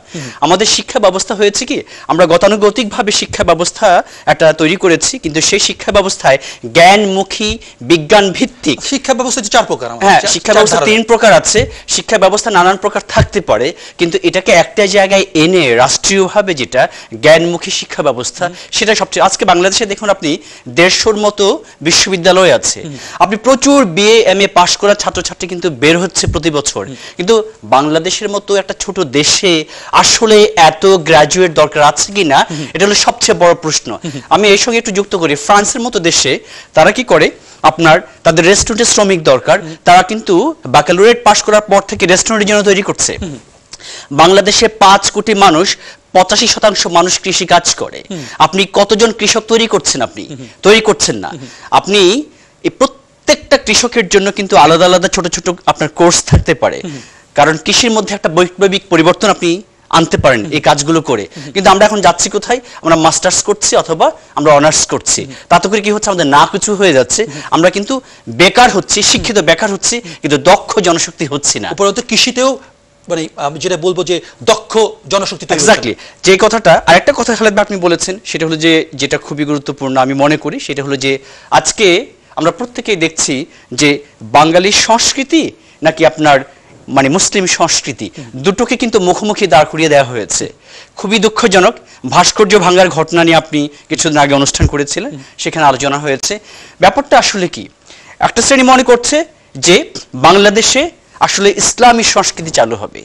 আমাদের শিক্ষা ব্যবস্থা হয়েছে কি, আমরা গতানুগতিকভাবে শিক্ষা ব্যবস্থা একটা তৈরি করেছি, কিন্তু সেই শিক্ষা ব্যবস্থায় জ্ঞানমুখী বিজ্ঞান ভিত্তিক শিক্ষা ব্যবস্থা 4 প্রকার। হ্যাঁ, শিক্ষা ব্যবস্থা 3 প্রকার আছে। শিক্ষা ব্যবস্থা নানান প্রকার থাকতে পারে, কিন্তু এটাকে একটা জায়গায় এনে রাষ্ট্রীয়ভাবে যেটা জ্ঞানমুখী শিক্ষা ব্যবস্থা, সেটা সবচেয়ে। আজকে বাংলাদেশে দেখুন, আপনি 150-র মতো বিশ্ববিদ্যালয় আছে, আপনি প্রচুর বিএ এমএ পাশ করা ছাত্রছাত্রী কিন্তু বের হচ্ছে প্রতি বছর, কিন্তু বাংলাদেশের মতো একটা ছোট দেশে আসলে এত গ্রাজুয়েট দরকার আছে কিনা, এটা হলো সবচেয়ে বড় প্রশ্ন। আমি এই সঙ্গে একটু যুক্ত করি, ফ্রান্সের মতো দেশে তারা কি করে, আপনার তাদের রেস্টুরেন্টে শ্রমিক দরকার, তারা কিন্তু ব্যাকালরেট পাশ করার পর থেকে রেস্টুরেন্টের জন্য তৈরি করছে। বাংলাদেশে 5 কোটি মানুষ, 85% মানুষ কৃষি কাজ করে। আপনি কতজন কৃষক তৈরি করছেন? আপনি তৈরি করছেন না। আপনি এই প্রত্যেকটা কৃষকের জন্য কিন্তু আলাদা আলাদা ছোট ছোট আপনার কোর্স থাকতে পারে, কারণ কৃষির মধ্যে একটা বৈপ্লবিক পরিবর্তন আপনি আনতে পারেন এই কাজগুলো করে। কিন্তু আমরা এখন যাচ্ছি কোথায়? আমরা মাস্টার্স করছি অথবা আমরা অনার্স করছি, তাতে করে কি হচ্ছে, আমাদের না কিছু হয়ে যাচ্ছে, আমরা কিন্তু বেকার হচ্ছি, শিক্ষিত বেকার হচ্ছি, কিন্তু দক্ষ জনশক্তি হচ্ছি না। উপরন্তু কৃষিতেও মানে আমি যেটা বলবো যে দক্ষ জনশক্তি। এক্স্যাক্টলি, যে কথাটা। আরেকটা কথা খালেদ ভাই আপনি বলেছেন, সেটা হলো যে যেটা খুবই গুরুত্বপূর্ণ আমি মনে করি, সেটা হলো যে আজকে আমরা প্রত্যেকেই দেখছি যে বাঙালি সংস্কৃতি নাকি আপনার মানে মুসলিম সংস্কৃতি, দুটোকে কিন্তু মুখোমুখি দাঁড় করিয়ে দেওয়া হয়েছে। খুবই দুঃখজনক। ভাস্কর্য ভাঙার ঘটনা নিয়ে আপনি কিছুদিন আগে অনুষ্ঠান করেছিলেন, সেখানে আলোচনা হয়েছে। ব্যাপারটা আসলে কি, একটা শ্রেণী মনে করছে যে বাংলাদেশে আসলে ইসলামী সংস্কৃতি চালু হবে,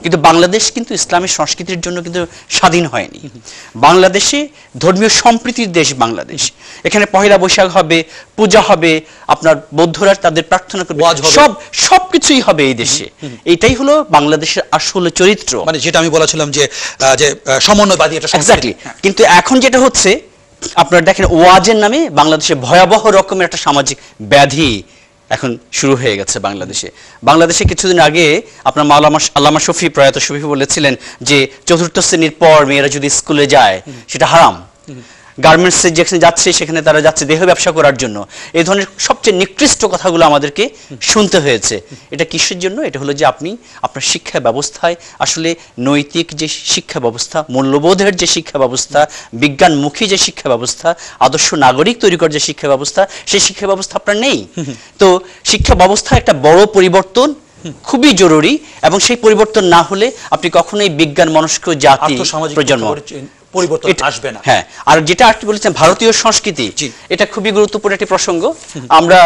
কিন্তু বাংলাদেশ কিন্তু ইসলামী সংস্কৃতির জন্য কিন্তু স্বাধীন হয়নি। বাংলাদেশে ধর্মীয় সম্প্রীতির দেশ বাংলাদেশ। এখানে পহেলা বৈশাখ হবে, পূজা হবে, আপনার বৌদ্ধরা তাদের প্রার্থনা করবে, সবকিছুই হবে এই দেশে। এটাই হলো বাংলাদেশের আসলে চরিত্র, মানে যেটা আমি বলেছিলাম যে সমন্বয়বাদী এটা। এক্স্যাক্টলি। কিন্তু এখন যেটা হচ্ছে, আপনারা দেখেন ওয়াজের নামে বাংলাদেশে ভয়াবহ রকমের একটা সামাজিক ব্যাধি এখন শুরু হয়ে গেছে বাংলাদেশে। বাংলাদেশে কিছুদিন আগে আপনার আল্লামা শফি, প্রয়াত শফি বলেছিলেন যে 4র্থ শ্রেণীর পর মেয়েরা যদি স্কুলে যায় সেটা হারাম। গার্মেন্টসে যেখানে যাচ্ছে সেখানে তারা যাচ্ছে দেহ ব্যবসা করার জন্য। এই ধরনের সবচেয়ে নিকৃষ্ট কথাগুলো আমাদেরকে শুনতে হয়েছে। এটা কিসের জন্য? এটা হলো যে আপনি আপনার শিক্ষা ব্যবস্থায় আসলে নৈতিক যে শিক্ষা ব্যবস্থা, মূল্যবোধের যে শিক্ষা ব্যবস্থা, বিজ্ঞানমুখী যে শিক্ষা ব্যবস্থা, আদর্শ নাগরিক তৈরি করার যে শিক্ষা ব্যবস্থা, সেই শিক্ষা ব্যবস্থা আপনার নেই। তো শিক্ষা ব্যবস্থা একটা বড় পরিবর্তন খুবই জরুরি, এবং সেই পরিবর্তন না হলে আপনি কখনোই বিজ্ঞান মনস্ক জাতি প্রজন্ম পরিবর্তন আসবে না। হ্যাঁ, আর যেটা আপনি বলেছেন ভারতীয় সংস্কৃতি, এটা খুবই গুরুত্বপূর্ণ একটি প্রসঙ্গ। আমরা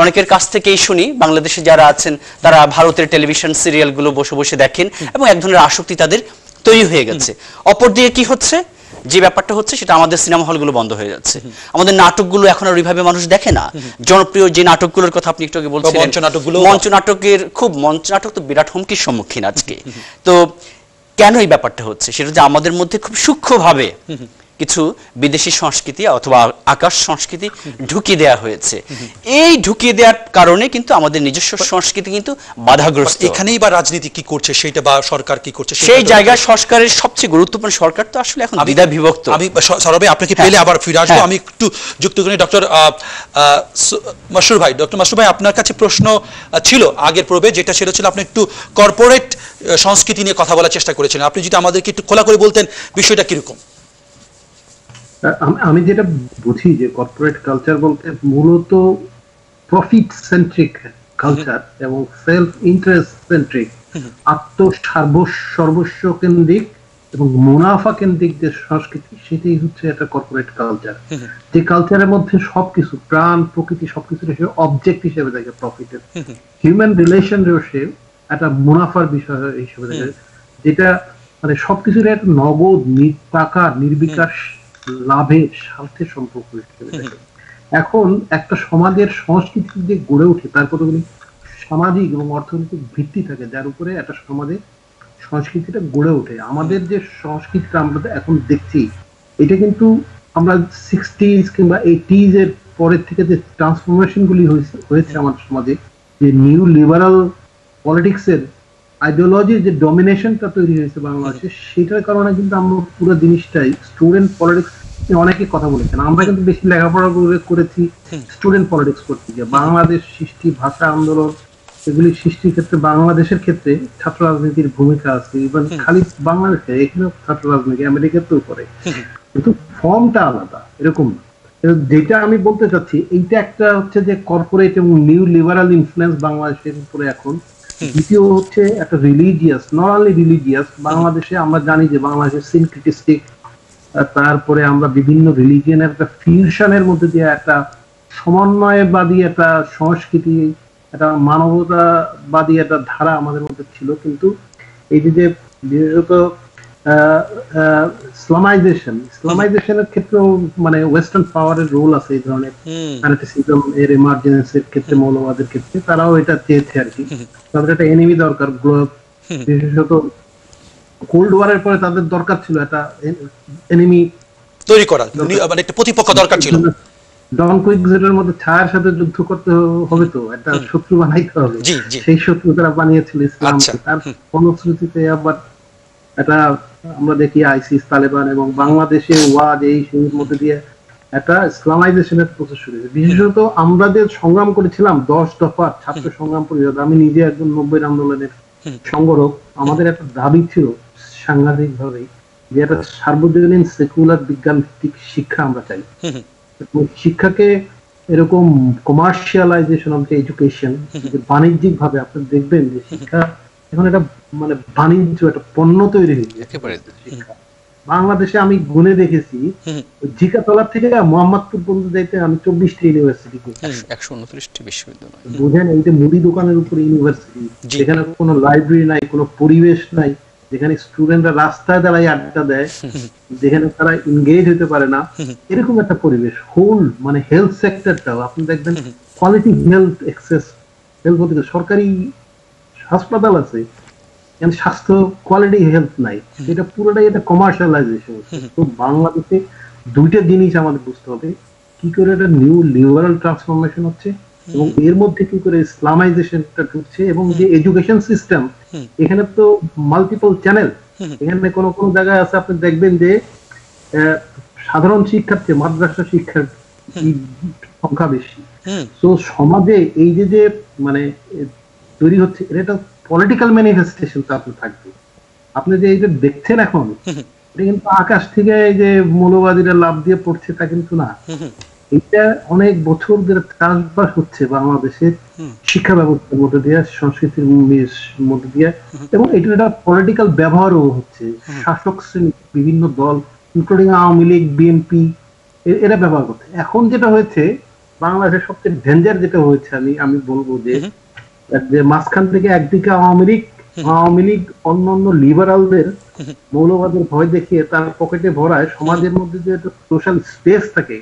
অনেকের কাছ থেকেই শুনি, বাংলাদেশে যারা আছেন তারা ভারতের টেলিভিশন সিরিয়ালগুলো বসে বসে দেখেন, এবং এক ধরনের আসক্তি তাদের তৈরি হয়ে গেছে। অপরদিকে কি হচ্ছে, যে ব্যাপারটা হচ্ছে সেটা আমাদের সিনেমা হলগুলো বন্ধ হয়ে যাচ্ছে। আমাদের নাটকগুলো এখন আর ওইভাবে মানুষ দেখে না। জনপ্রিয় যে নাটকগুলোর কথা আপনি একটু আগে বলছিলেন, মঞ্চ নাটক তো বিরাট হুমকির সম্মুখীন আজকে। তো কেন এই ব্যাপারটা হচ্ছে, সেটা যে আমাদের মধ্যে খুব সূক্ষ্মভাবে কিছু বিদেশি সংস্কৃতি অথবা আকাশ সংস্কৃতি ঢুকিয়ে দেওয়া হয়েছে। এই ঢুকিয়ে দেওয়ার কারণে কিন্তু আমাদের নিজস্ব সংস্কৃতি কিন্তু বাধাগ্রস্ত। এখানেই বা রাজনীতি কি করছে সেটা, বা সরকার কি করছে সেই জায়গায় সরকারের সবচেয়ে গুরুত্বপূর্ণ, সরকার তো আসলে এখন দ্বিধা বিভক্ত। আমি সরবে আপনাকে পেলে আবার ফিরে আসবো। আমি একটু যুক্ত করি ডক্টর মাসরুর ভাই। ডক্টর মাসরুর ভাই, আপনার কাছে প্রশ্ন ছিল আগের পর্বে, যেটা সেটা ছিল আপনি একটু কর্পোরেট সংস্কৃতি নিয়ে কথা বলার চেষ্টা করেছিলেন। আপনি যদি আমাদেরকে একটু খোলা করে বলতেন বিষয়টা কিরকম। আমি যেটা বুঝি যে কর্পোরেট কালচার বলতে মূলত প্রফিট সেন্ট্রিক কালচার এবং সেলফ ইন্টারেস্ট সেন্ট্রিক, সর্বস্ব কেন্দ্রিক এবং মুনাফা কেন্দ্রিক যে সংস্কৃতি, সেটাই হচ্ছে একটা কর্পোরেট কালচার। যে কালচারের মধ্যে সবকিছু, প্রাণ প্রকৃতি সবকিছু অবজেক্ট হিসেবে দেখে প্রফিটের। হিউম্যান রিলেশনশিপ একটা মুনাফার বিষয় হিসেবে দেখে, যেটা মানে সবকিছুর একটা নগদ টাকা নির্বিকাশ লাভের স্বার্থের সম্পর্ক হিসেবে দেখে। এখন একটা সমাজের সংস্কৃতি যে গড়ে ওঠে তার কতগুলি সামাজিক এবং অর্থনৈতিক ভিত্তি থাকে যার উপরে একটা সমাজের সংস্কৃতিটা গড়ে ওঠে। আমাদের যে সংস্কৃতিটা আমরা এখন দেখছি এটা কিন্তু আমরা 60s কিংবা 80s এর পরের থেকে যে ট্রান্সফরমেশন গুলি হয়েছে আমাদের সমাজে, যে নিউ লিবারাল পলিটিক্স এর আইডিওলজির যে ডমিনেশনটা তৈরি হয়েছে বাংলাদেশে, সেটার কারণে কিন্তু আমরা পুরো জিনিসটাই স্টুডেন্ট পলিটিক্স অনেকে কথা বলেছেন। আমরা কিন্তু বেশি লেখাপড়া করেছি স্টুডেন্ট পলিটিক্স করতে গিয়ে। বাংলাদেশ সৃষ্টি, ভাষা আন্দোলন, এগুলি সৃষ্টির ক্ষেত্রে বাংলাদেশের ক্ষেত্রে ছাত্র রাজনীতির ভূমিকা আছে। ইভেন খালি বাংলাদেশে, এখানেও ছাত্র রাজনীতি আমেরিকাতেও করে, কিন্তু ফর্মটা আলাদা, এরকম না। যেটা আমি বলতে চাচ্ছি, এইটা একটা হচ্ছে যে কর্পোরেট এবং নিউ লিবারাল ইনফ্লুয়েন্স বাংলাদেশের উপরে এখন। দ্বিতীয় হচ্ছে একটা রিলিজিয়াস, নট অনলি রিলিজিয়াস, বাংলাদেশে আমরা জানি যে বাংলাদেশের সিনক্রিটিস্টিক, তারপরে আমরা বিভিন্ন রিলিজিয়নের একটা ফিউশনের মধ্যে দিয়ে একটা সমন্বয়বাদী একটা সংস্কৃতি, একটা মানবতাবাদী একটা ধারা আমাদের মধ্যে ছিল। কিন্তু এই যে বিশেষত ইসলামাইজেশনের ক্ষেত্রেও মানে ওয়েস্টার্ন পাওয়ারের রোল আছে এই ধরনের ফ্যানাটিসিজম এর এমার্জেন্সির ক্ষেত্রে, মৌলবাদের ক্ষেত্রে তারাও এটা চেয়েছে আর কি। তাদের একটা এনিমি দরকার, বিশেষত কোল্ড ওয়ারের পরে তাদের দরকার ছিল একটা এনিমি তৈরি করা, মানে একটা প্রতিপক্ষ দরকার ছিল। ডন কুইকজেটের মধ্যে ছায়ার সাথে যুদ্ধ করতে হবে, তো একটা শত্রু বানাইতে হবে। সেই শত্রু তারা বানিয়েছিল ইসলামকে। তার ফলশ্রুতিতে আবার এটা আমরা দেখি আইসিস, তালেবান এবং বাংলাদেশে ওয়াজ এই সেই মধ্যে দিয়ে একটা ইসলামাইজেশনের প্রসেস শুরু হয়েছে। বিশেষত আমরা যে সংগ্রাম করেছিলাম 10 দফা ছাত্র সংগ্রাম পরিষদ, আমি নিজে একজন 90 আন্দোলনের সংগঠক, আমাদের একটা দাবি ছিল সাংঘাতিক ভাবে যে একটা সার্বজনীন সেকুলার বিজ্ঞান ভিত্তিক শিক্ষা আমরা চাই। শিক্ষাকে এরকম কমার্শিয়ালাইজেশন অফ এডুকেশন, বাণিজ্যিক ভাবে আপনি দেখবেন যে শিক্ষা এখন একটা মানে বাণিজ্য, একটা পণ্য তৈরি হয়ে গেছে শিক্ষা। বাংলাদেশে আমি গুনে দেখেছি জিকাতলা থেকে মোহাম্মদপুর পর্যন্ত যাইতে আমি 24টি ইউনিভার্সিটি, 129টি বিশ্ববিদ্যালয়। বুঝেন, এই যে মুদি দোকানের উপরে ইউনিভার্সিটি, যেখানে কোনো লাইব্রেরি নাই, কোনো পরিবেশ নাই, যেখানে স্টুডেন্টরা রাস্তায় দাঁড়ায় আড্ডা দেয়, যেখানে তারা এনগেজ হতে পারে না, এরকম একটা পরিবেশ। হোল মানে হেলথ সেক্টরটাও আপনি দেখবেন কোয়ালিটি হেলথ এক্সেস, হেলথ বলতে সরকারি হাসপাতাল আছে, স্বাস্থ্য কোয়ালিটি হেলথ নাই, এটা পুরোটাই এটা কমার্শিয়ালাইজেশন। তো বাংলাদেশে দুইটা জিনিস আমাদের বুঝতে হবে, কি করে এটা নিউ লিবারাল ট্রান্সফরমেশন হচ্ছে এবং এর মধ্যে কি করে ইসলামাইজেশনটা ঢুকছে, এবং যে এডুকেশন সিস্টেম, এখানে তো মাল্টিপল চ্যানেল, এখানে কোন কোন জায়গায় আছে আপনি দেখবেন যে সাধারণ শিক্ষার চেয়ে মাদ্রাসা শিক্ষার সংখ্যা বেশি। তো সমাজে এই যে মানে তৈরি হচ্ছে, এটা পলিটিক্যাল ম্যানিফেস্টেশন তো আপনি থাকবে। আপনি যে এইটা দেখছেন এখন, এটা কিন্তু আকাশ থেকে এই যে মৌলবাদীরা লাভ দিয়ে পড়ছে তা কিন্তু না। এটা অনেক বছর ধরে চাষবাস হচ্ছে বাংলাদেশের শিক্ষা ব্যবস্থার মধ্যে দিয়ে, সংস্কৃতির মধ্যে দিয়ে, এবং এটার একটা পলিটিক্যাল ব্যবহারও হচ্ছে। শাসক শ্রেণী, বিভিন্ন দল ইনক্লুডিং আওয়ামী লীগ, বিএনপি, এরা ব্যবহার করছে। এখন যেটা হয়েছে বাংলাদেশের সবচেয়ে ডেঞ্জার যেটা হয়েছে, আমি বলবো যে মাঝখান থেকে একদিকে আওয়ামী লীগ অন্যান্য লিবারালদের মৌলবাদের ভয় দেখিয়ে তার পকেটে ভরায়, সমাজের মধ্যে যে সোশ্যাল স্পেস থাকে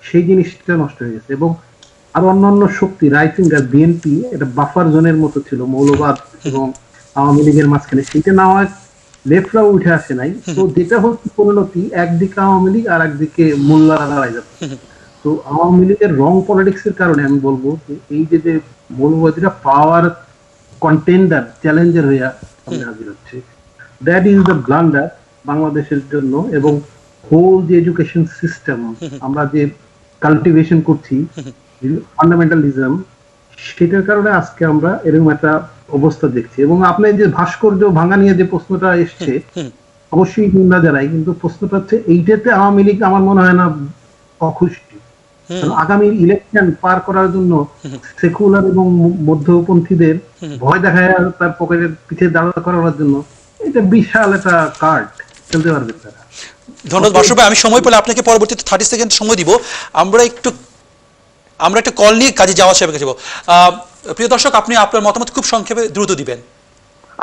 সেই জিনিসটা নষ্ট হয়ে গেছে। এবং আর অন্যান্য শক্তি, রাইট উইঙ্গার, বিএনপি, এটা বাফার জোনের মতো ছিল মৌলবাদ এবং আওয়ামী লীগের মাঝখানে, সেটা না হয় লেফটরাও উঠে আসে নাই। তো যেটা হচ্ছে পরিণতি, একদিকে আওয়ামী লীগ আর একদিকে মোল্লারা দাঁড়ায় যাচ্ছে। তো আওয়ামী লীগের রং পলিটিক্স এর কারণে আমি বলবো যে এই যে মৌলবাদীরা পাওয়ার কন্টেন্ডার, চ্যালেঞ্জার হইয়া সামনে হাজির হচ্ছে, দ্যাট ইজ দ্য ব্লান্ডার বাংলাদেশের জন্য। এবং হোল যে এডুকেশন সিস্টেম আমরা যে কাল্টিভেশন করছি, ফান্ডামেন্টালিজম, সেটার কারণে আজকে আমরা এরকম একটা অবস্থা দেখছি। এবং আপনি যে ভাস্কর্য ভাঙা নিয়ে যে প্রশ্নটা এসছে, অবশ্যই নিন্দা জানাই, কিন্তু প্রশ্নটা হচ্ছে এইটাতে আওয়ামী লীগ আমার মনে হয় না অখুশি। আগামী ইলেকশন পার করার জন্য সেকুলার এবং মধ্যপন্থীদের ভয় দেখায় তার পকেটের পিছে দাঁড়া করানোর জন্য এটা বিশাল একটা কার্ড খেলতে পারবে তারা। ধন্যবাদ বাসু ভাই, আমি সময় পেলে আপনাকে পরবর্তীতে 30 সেকেন্ড সময় দিব। আমরা একটা কল নিয়ে কাজে যাওয়া সেবা যাব। প্রিয় দর্শক, আপনি আপনার মতামত খুব সংক্ষেপে দ্রুত দিবেন।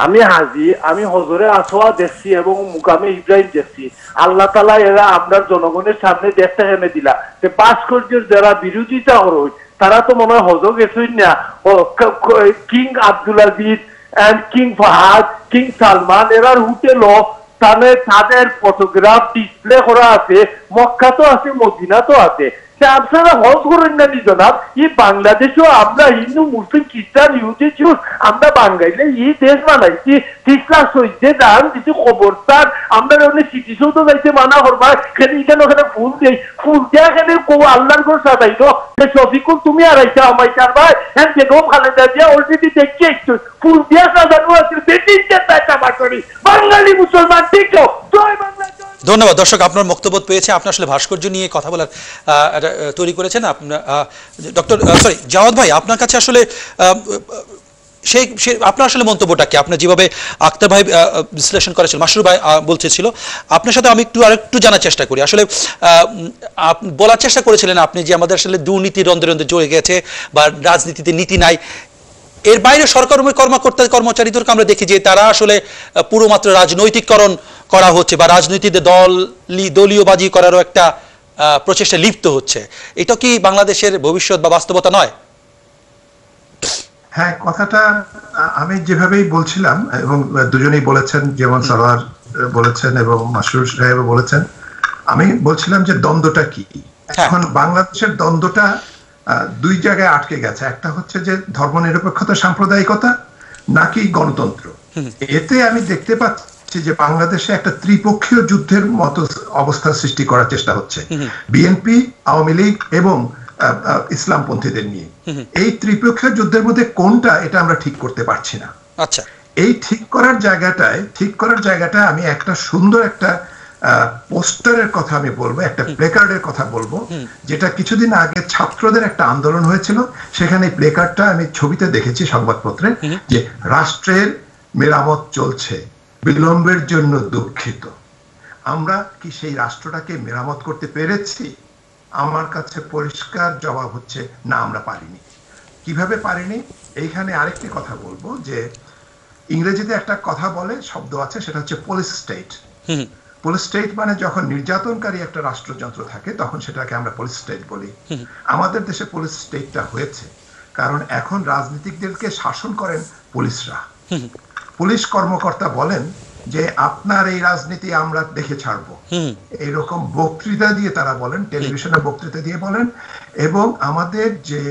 আমি হাজি, আমি হজরে আসোয়া দেখছি এবং মুকামে ইব্রাহিম দেখছি। আল্লাহ তাআলা এরা আপনার জনগণের সামনে দেখতে এনে দিলা যে ভাস্কর্যের যারা বিরোধিতা করো তারা তো মনে হয় হজ গেছই না। King Abdul Aziz and king Fahad, king Salman এরার হোটেল তাদের ফটোগ্রাফ ডিসপ্লে করা আছে, মক্কা তো আছে, মদিনা তো আছে। আপনারা হজ করেন না নি জনাব? এই বাংলাদেশেও আমরা হিন্দু, মুসলিম, খ্রিস্টান, ইহুদি, জুস আমরা বাঙাইলে এই দেশ বানাইছি। ঠিকলা সইতে দান কিছু খবরদার আমরা অনেক স্মৃতিসৌধ যাইতে মানা করবা, এখানে ওখানে ফুল দেই, ফুল দেয়া এখানে আল্লাহর ঘর সাজাইল। শফিকুল তুমি আর আইসা আমাইটার ভাই হ্যাঁ বেগম খালেদা জিয়া অলরেডি দেখি একটু ফুল দেয়া সাজানো আছে, বাঙালি মুসলমান ঠিক। জয় বাংলা। ধন্যবাদ দর্শক, আপনার বক্তব্য পেয়েছে। আপনি আসলে ভাস্কর্য নিয়ে কথা বলার তৈরি করেছেন আপনার ডক্টর জাওয়াদ ভাই, আপনার কাছে আসলে আপনার আসলে মন্তব্যটা কি? আপনার যেভাবে আক্তার ভাই বিশ্লেষণ করেছিল, মাসরুর ভাই বলতেছিল, আপনার সাথে আমি আরেকটু জানার চেষ্টা করি। আসলে বলার চেষ্টা করেছিলেন আপনি যে আমাদের আসলে দুর্নীতি রন্ধে রন্ধে জড়ে গেছে বা রাজনীতিতে নীতি নাই। এর বাইরে সরকারি কর্মচারীদেরকে আমরা দেখি যে তারা আসলে পুরো মাত্র রাজনৈতিককরণ করা হচ্ছে বা রাজনীতিতে দলীয়বাজি করারও একটা প্রচেষ্টা লিপ্ত হচ্ছে। এটা কি বাংলাদেশের ভবিষ্যৎ বা বাস্তবতা নয়? হ্যাঁ, কথাটা আমি যেভাবেই বলছিলাম এবং দুজনেই বলেছেন, যেমন সরোয়ার বলেছেন এবং মাসরুর সাহেব বলেছেন, আমি বলছিলাম যে দ্বন্দ্বটা কি। এখন বাংলাদেশের দ্বন্দ্বটা দুই জায়গায় আটকে গেছে। একটা হচ্ছে যে ধর্মনিরপেক্ষতা, সাম্প্রদায়িকতা নাকি গণতন্ত্র। এতে আমি দেখতে পাচ্ছি যে বাংলাদেশে একটা ত্রিপক্ষীয় যুদ্ধের মতো অবস্থা সৃষ্টি করার চেষ্টা হচ্ছে বিএনপি, আওয়ামী লীগ এবং ইসলামপন্থীদের নিয়ে। এই ত্রিপক্ষীয় যুদ্ধের মধ্যে কোনটা এটা আমরা ঠিক করতে পারছি না। আচ্ছা, এই ঠিক করার জায়গাটায় আমি একটা সুন্দর একটা পোস্টারের কথা আমি বলবো, একটা প্লেকার্ডের কথা বলবো, যেটা কিছুদিন আগে ছাত্রদের একটা আন্দোলন হয়েছিল। সেখানে প্লেকার্ডটা আমি ছবিতে দেখেছি সংবাদপত্রে, যে রাষ্ট্রের মেরামত চলছে, বিলম্বের জন্য দুঃখিত। আমরা কি সেই রাষ্ট্রটাকে মেরামত করতে পেরেছি? আমার কাছে পরিষ্কার জবাব হচ্ছে না, আমরা পারিনি। কিভাবে পারিনি? এইখানে আরেকটি কথা বলবো যে ইংরেজিতে একটা কথা বলে, শব্দ আছে, সেটা হচ্ছে পুলিশ স্টেট। পুলিশ স্টেট মানে যখন নির্যাতনকারী একটা রাষ্ট্রযন্ত্র থাকে তখন সেটাকে আমরা পুলিশ স্টেট বলি। আমাদের দেশে পুলিশ স্টেটটা হয়েছে কারণ এখন রাজনীতিকদেরকে শাসন করেন পুলিশরা। পুলিশ কর্মকর্তা বলেন যে আপনার এই রাজনীতি আমরা দেখে ছাড়বো, এইরকম বক্তৃতা দিয়ে তারা বলেন, টেলিভিশনে বক্তৃতা দিয়ে বলেন। এবং আমাদের যে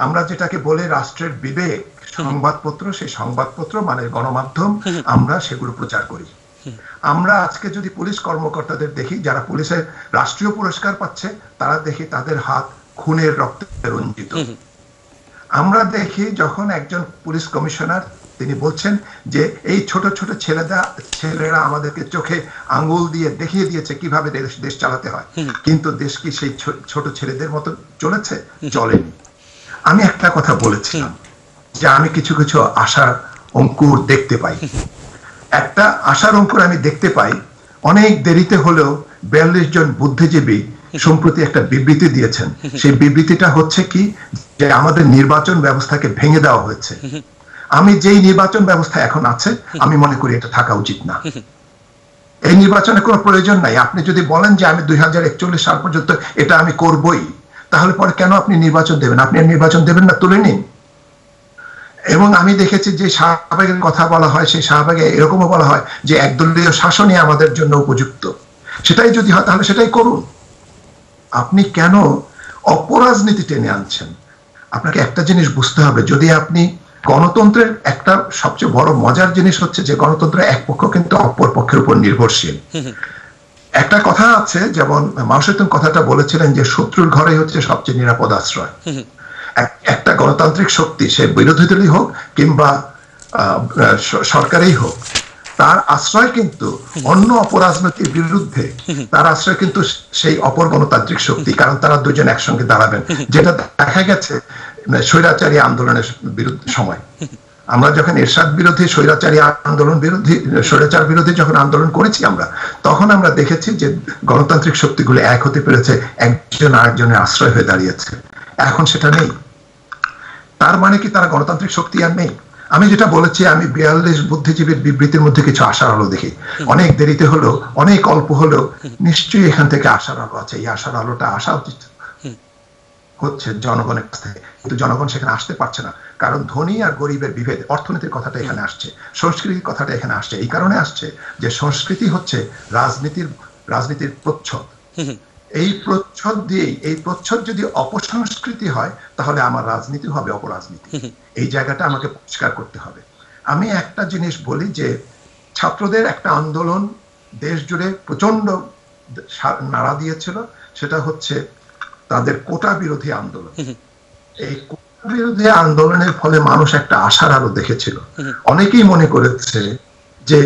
আমরা যেটাকে বলে রাষ্ট্রের বিবেক, সংবাদপত্র, সেই সংবাদপত্র মানে গণমাধ্যম, আমরা সেগুলো প্রচার করি। আমরা আজকে যদি পুলিশ কর্মকর্তাদের দেখি যারা পুলিশের রাষ্ট্রীয় পুরস্কার পাচ্ছে, তারা দেখি তাদের হাত খুনের রক্তে রঞ্জিত। আমরা দেখি যখন একজন পুলিশ কমিশনার তিনি বলছেন যে এই ছোট ছোট ছেলেরা আমাদেরকে চোখে আঙ্গুল দিয়ে দেখিয়ে দিয়েছে কিভাবে দেশ চালাতে হয়, কিন্তু দেশ কি সেই ছোট ছেলেদের মতো চলেছে? চলেনি। আমি একটা কথা বলেছিলাম যে আমি কিছু কিছু আশার অঙ্কুর দেখতে পাই। একটা আশার অঙ্কুর আমি দেখতে পাই, অনেক দেরিতে হলেও 42 জন বুদ্ধিজীবী সম্প্রতি একটা বিবৃতি দিয়েছেন। সেই বিবৃতিটা হচ্ছে কি, যে আমাদের নির্বাচন ব্যবস্থাকে ভেঙে দেওয়া হয়েছে। আমি যেই নির্বাচন ব্যবস্থা এখন আছে, আমি মনে করি এটা থাকা উচিত না। এই নির্বাচনের কোনো প্রয়োজন নাই। আপনি যদি বলেন যে আমি 2041 সাল পর্যন্ত এটা আমি করবই, তাহলে পরে কেন আপনি নির্বাচন দেবেন? আপনি নির্বাচন দেবেন না, তুলে নিন। এবং আমি দেখেছি যে শাহবাগের কথা বলা হয়, সেই শাহবাগে এরকমও বলা হয় যে একদলীয় শাসনই আমাদের জন্য উপযুক্ত। সেটাই যদি হয় তাহলে সেটাই করুন। আপনি কেন অপরাজনীতি টেনে আনছেন? আপনাকে একটা জিনিস বুঝতে হবে, যদি আপনি গণতন্ত্রের একটা সবচেয়ে বড় মজার জিনিস হচ্ছে যে গণতন্ত্রের এক পক্ষ কিন্তু অপর পক্ষের উপর নির্ভরশীল। একটা কথা আছে, যেমন মাওসেতুং কথাটা বলেছিলেন যে শত্রুর ঘরে হচ্ছে সবচেয়ে নিরাপদ আশ্রয়। একটা গণতান্ত্রিক শক্তি, সে বিরোধী দলই হোক কিংবা সরকারই হোক, তার আশ্রয় কিন্তু অন্য অপরাজনীতির বিরুদ্ধে, তার আশ্রয় কিন্তু সেই অপর গণতান্ত্রিক শক্তি, কারণ তারা দুজন একসঙ্গে দাঁড়াবেন। যেটা দেখা গেছে স্বৈরাচারী আন্দোলনের সময়, আমরা যখন এরশাদ বিরোধী, স্বৈরাচারী আন্দোলন বিরোধী, স্বৈরাচার বিরোধী যখন আন্দোলন করেছি আমরা, তখন আমরা দেখেছি যে গণতান্ত্রিক শক্তিগুলো এক হতে পেরেছে, একজন আরেকজনের আশ্রয় হয়ে দাঁড়িয়েছে। এখন সেটা নেই। তার মানে কি তারা গণতান্ত্রিক শক্তি আর নেই? আমি যেটা বলেছি, আমি 42 বুদ্ধিজীবীর বিবৃতির মধ্যে কিছু আশার আলো দেখি। অনেক দেরিতে হলো, অনেক অল্প হলো, নিশ্চয়ই এখান থেকে আশার আলো আছে। এই আশার আলোটা আসা উচিত হচ্ছে জনগণের কাছ থেকে, কিন্তু জনগণ সেখানে আসতে পারছে না। কারণ ধনী আর গরিবের বিভেদ, অর্থনীতির কথাটা এখানে আসছে, সংস্কৃতির কথাটা এখানে আসছে। এই কারণে আসছে যে সংস্কৃতি হচ্ছে রাজনীতির প্রচ্ছদ। এই প্রচ্ছদ দিয়েই, এই প্রচ্ছদ যদি অপসংস্কৃতি হয় তাহলে আমার রাজনীতি হবে অপরাজনীতি। এই জায়গাটা আমাকে পরিষ্কার করতে হবে। আমি একটা জিনিস বলি যে ছাত্রদের একটা আন্দোলন দেশ জুড়ে প্রচন্ড নাড়া দিয়েছিল, সেটা হচ্ছে তাদের কোটা বিরোধী আন্দোলন। এই কোটা বিরোধী আন্দোলনের ফলে মানুষ একটা আশার আলো দেখেছিল। অনেকেই মনে করেছে যে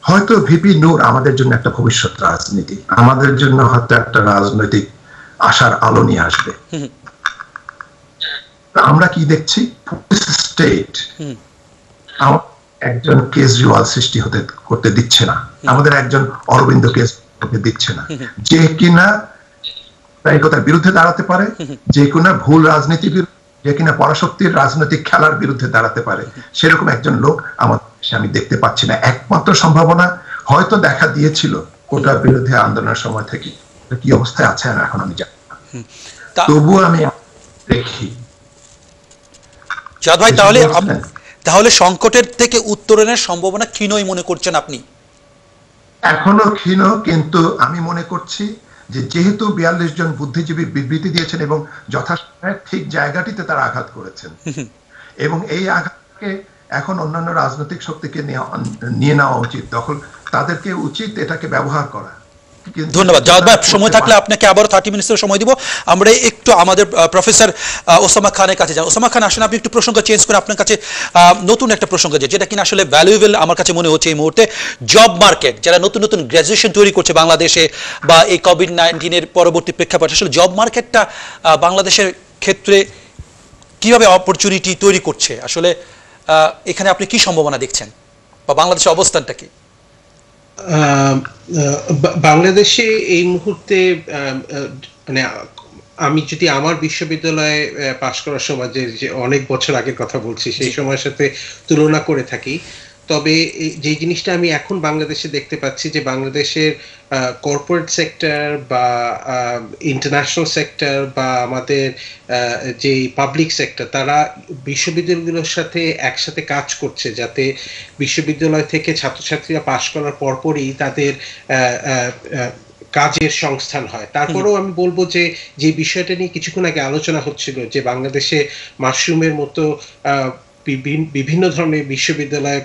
হয়তো ভিপি নূর আমাদের জন্য একটা ভবিষ্যৎ রাজনীতি, আমাদের জন্য হয়তো একটা রাজনৈতিক আশার আলো নিয়ে আসবে। আমরা কি দেখছি? স্টেট একজন কেজরিওয়াল সৃষ্টি করতে দিচ্ছে না, আমাদের একজন অরবিন্দ কেজরিওয়াল দিচ্ছে না, যে কিনা তার বিরুদ্ধে দাঁড়াতে পারে, যে কিনা ভুল রাজনীতি, যে কিনা পরাশক্তির রাজনৈতিক খেলার বিরুদ্ধে দাঁড়াতে পারে, সেরকম একজন লোক আমাদের আমি দেখতে পাচ্ছি না। একমাত্র সম্ভাবনা হয়তো দেখা দিয়েছিল কোটা বিরোধী আন্দোলনের সময় থেকে, কি অবস্থায় আছে এখন আমি জানি না, তবুও আমি দেখি। জাদ ভাই, তাহলে সংকটের থেকে উত্তরণের সম্ভাবনা ক্ষীণই মনে করছেন আপনি? এখনো ক্ষীণ, কিন্তু আমি মনে করছি যে যেহেতু 42 জন বুদ্ধিজীবী বিবৃতি দিয়েছেন এবং যথাসময়ে ঠিক জায়গাটিতে তারা আঘাত করেছেন, এবং এই আঘাতকে এখন অন্যান্য রাজনৈতিক শক্তিকে নিয়ে নেওয়া উচিত, তাদেরকে উচিত এটাকে ব্যবহার করা। ধন্যবাদ জাওয়াদ ভাই। সময় থাকলে আপনাকে আবারও 30 মিনিটের সময় দিব। আমরা একটু আমাদের প্রফেসর ওসামা খানের কাছে যাই। ওসামা খান, আসলে আপনি একটু প্রসঙ্গ চেঞ্জ করে আপনার কাছে নতুন একটা প্রসঙ্গ যেটা কিনা আসলে ভ্যালুয়েবল আমার কাছে মনে হচ্ছে এই মুহূর্তে, জব মার্কেট। যারা নতুন নতুন গ্র্যাজুয়েশন তৈরি করছে বাংলাদেশে বা এই কোভিড-19 পরবর্তী প্রেক্ষাপটে, আসলে জব মার্কেটটা বাংলাদেশের ক্ষেত্রে কিভাবে অপরচুনিটি তৈরি করছে, আসলে এখানে আপনি কি সম্ভাবনা দেখছেন বা বাংলাদেশের অবস্থানটা কি? বাংলাদেশে এই মুহূর্তে মানে আমি যদি আমার বিশ্ববিদ্যালয়ে পাশ করার সময় যে অনেক বছর আগের কথা বলছি, সেই সময়ের সাথে তুলনা করে থাকি, তবে যে জিনিসটা আমি এখন বাংলাদেশে দেখতে পাচ্ছি যে বাংলাদেশের কর্পোরেট সেক্টর বা ইন্টারন্যাশনাল সেক্টর বা আমাদের যে পাবলিক সেক্টর, তারা বিশ্ববিদ্যালয়গুলোর সাথে একসাথে কাজ করছে যাতে বিশ্ববিদ্যালয় থেকে ছাত্রছাত্রীরা পাশ করার পরপরই তাদের কাজের সংস্থান হয়। তারপরেও আমি বলবো যে বিষয়টা নিয়ে কিছুক্ষণ আগে আলোচনা হচ্ছিল যে বাংলাদেশে মাশরুমের মতো বিভিন্ন ধরনের বিশ্ববিদ্যালয়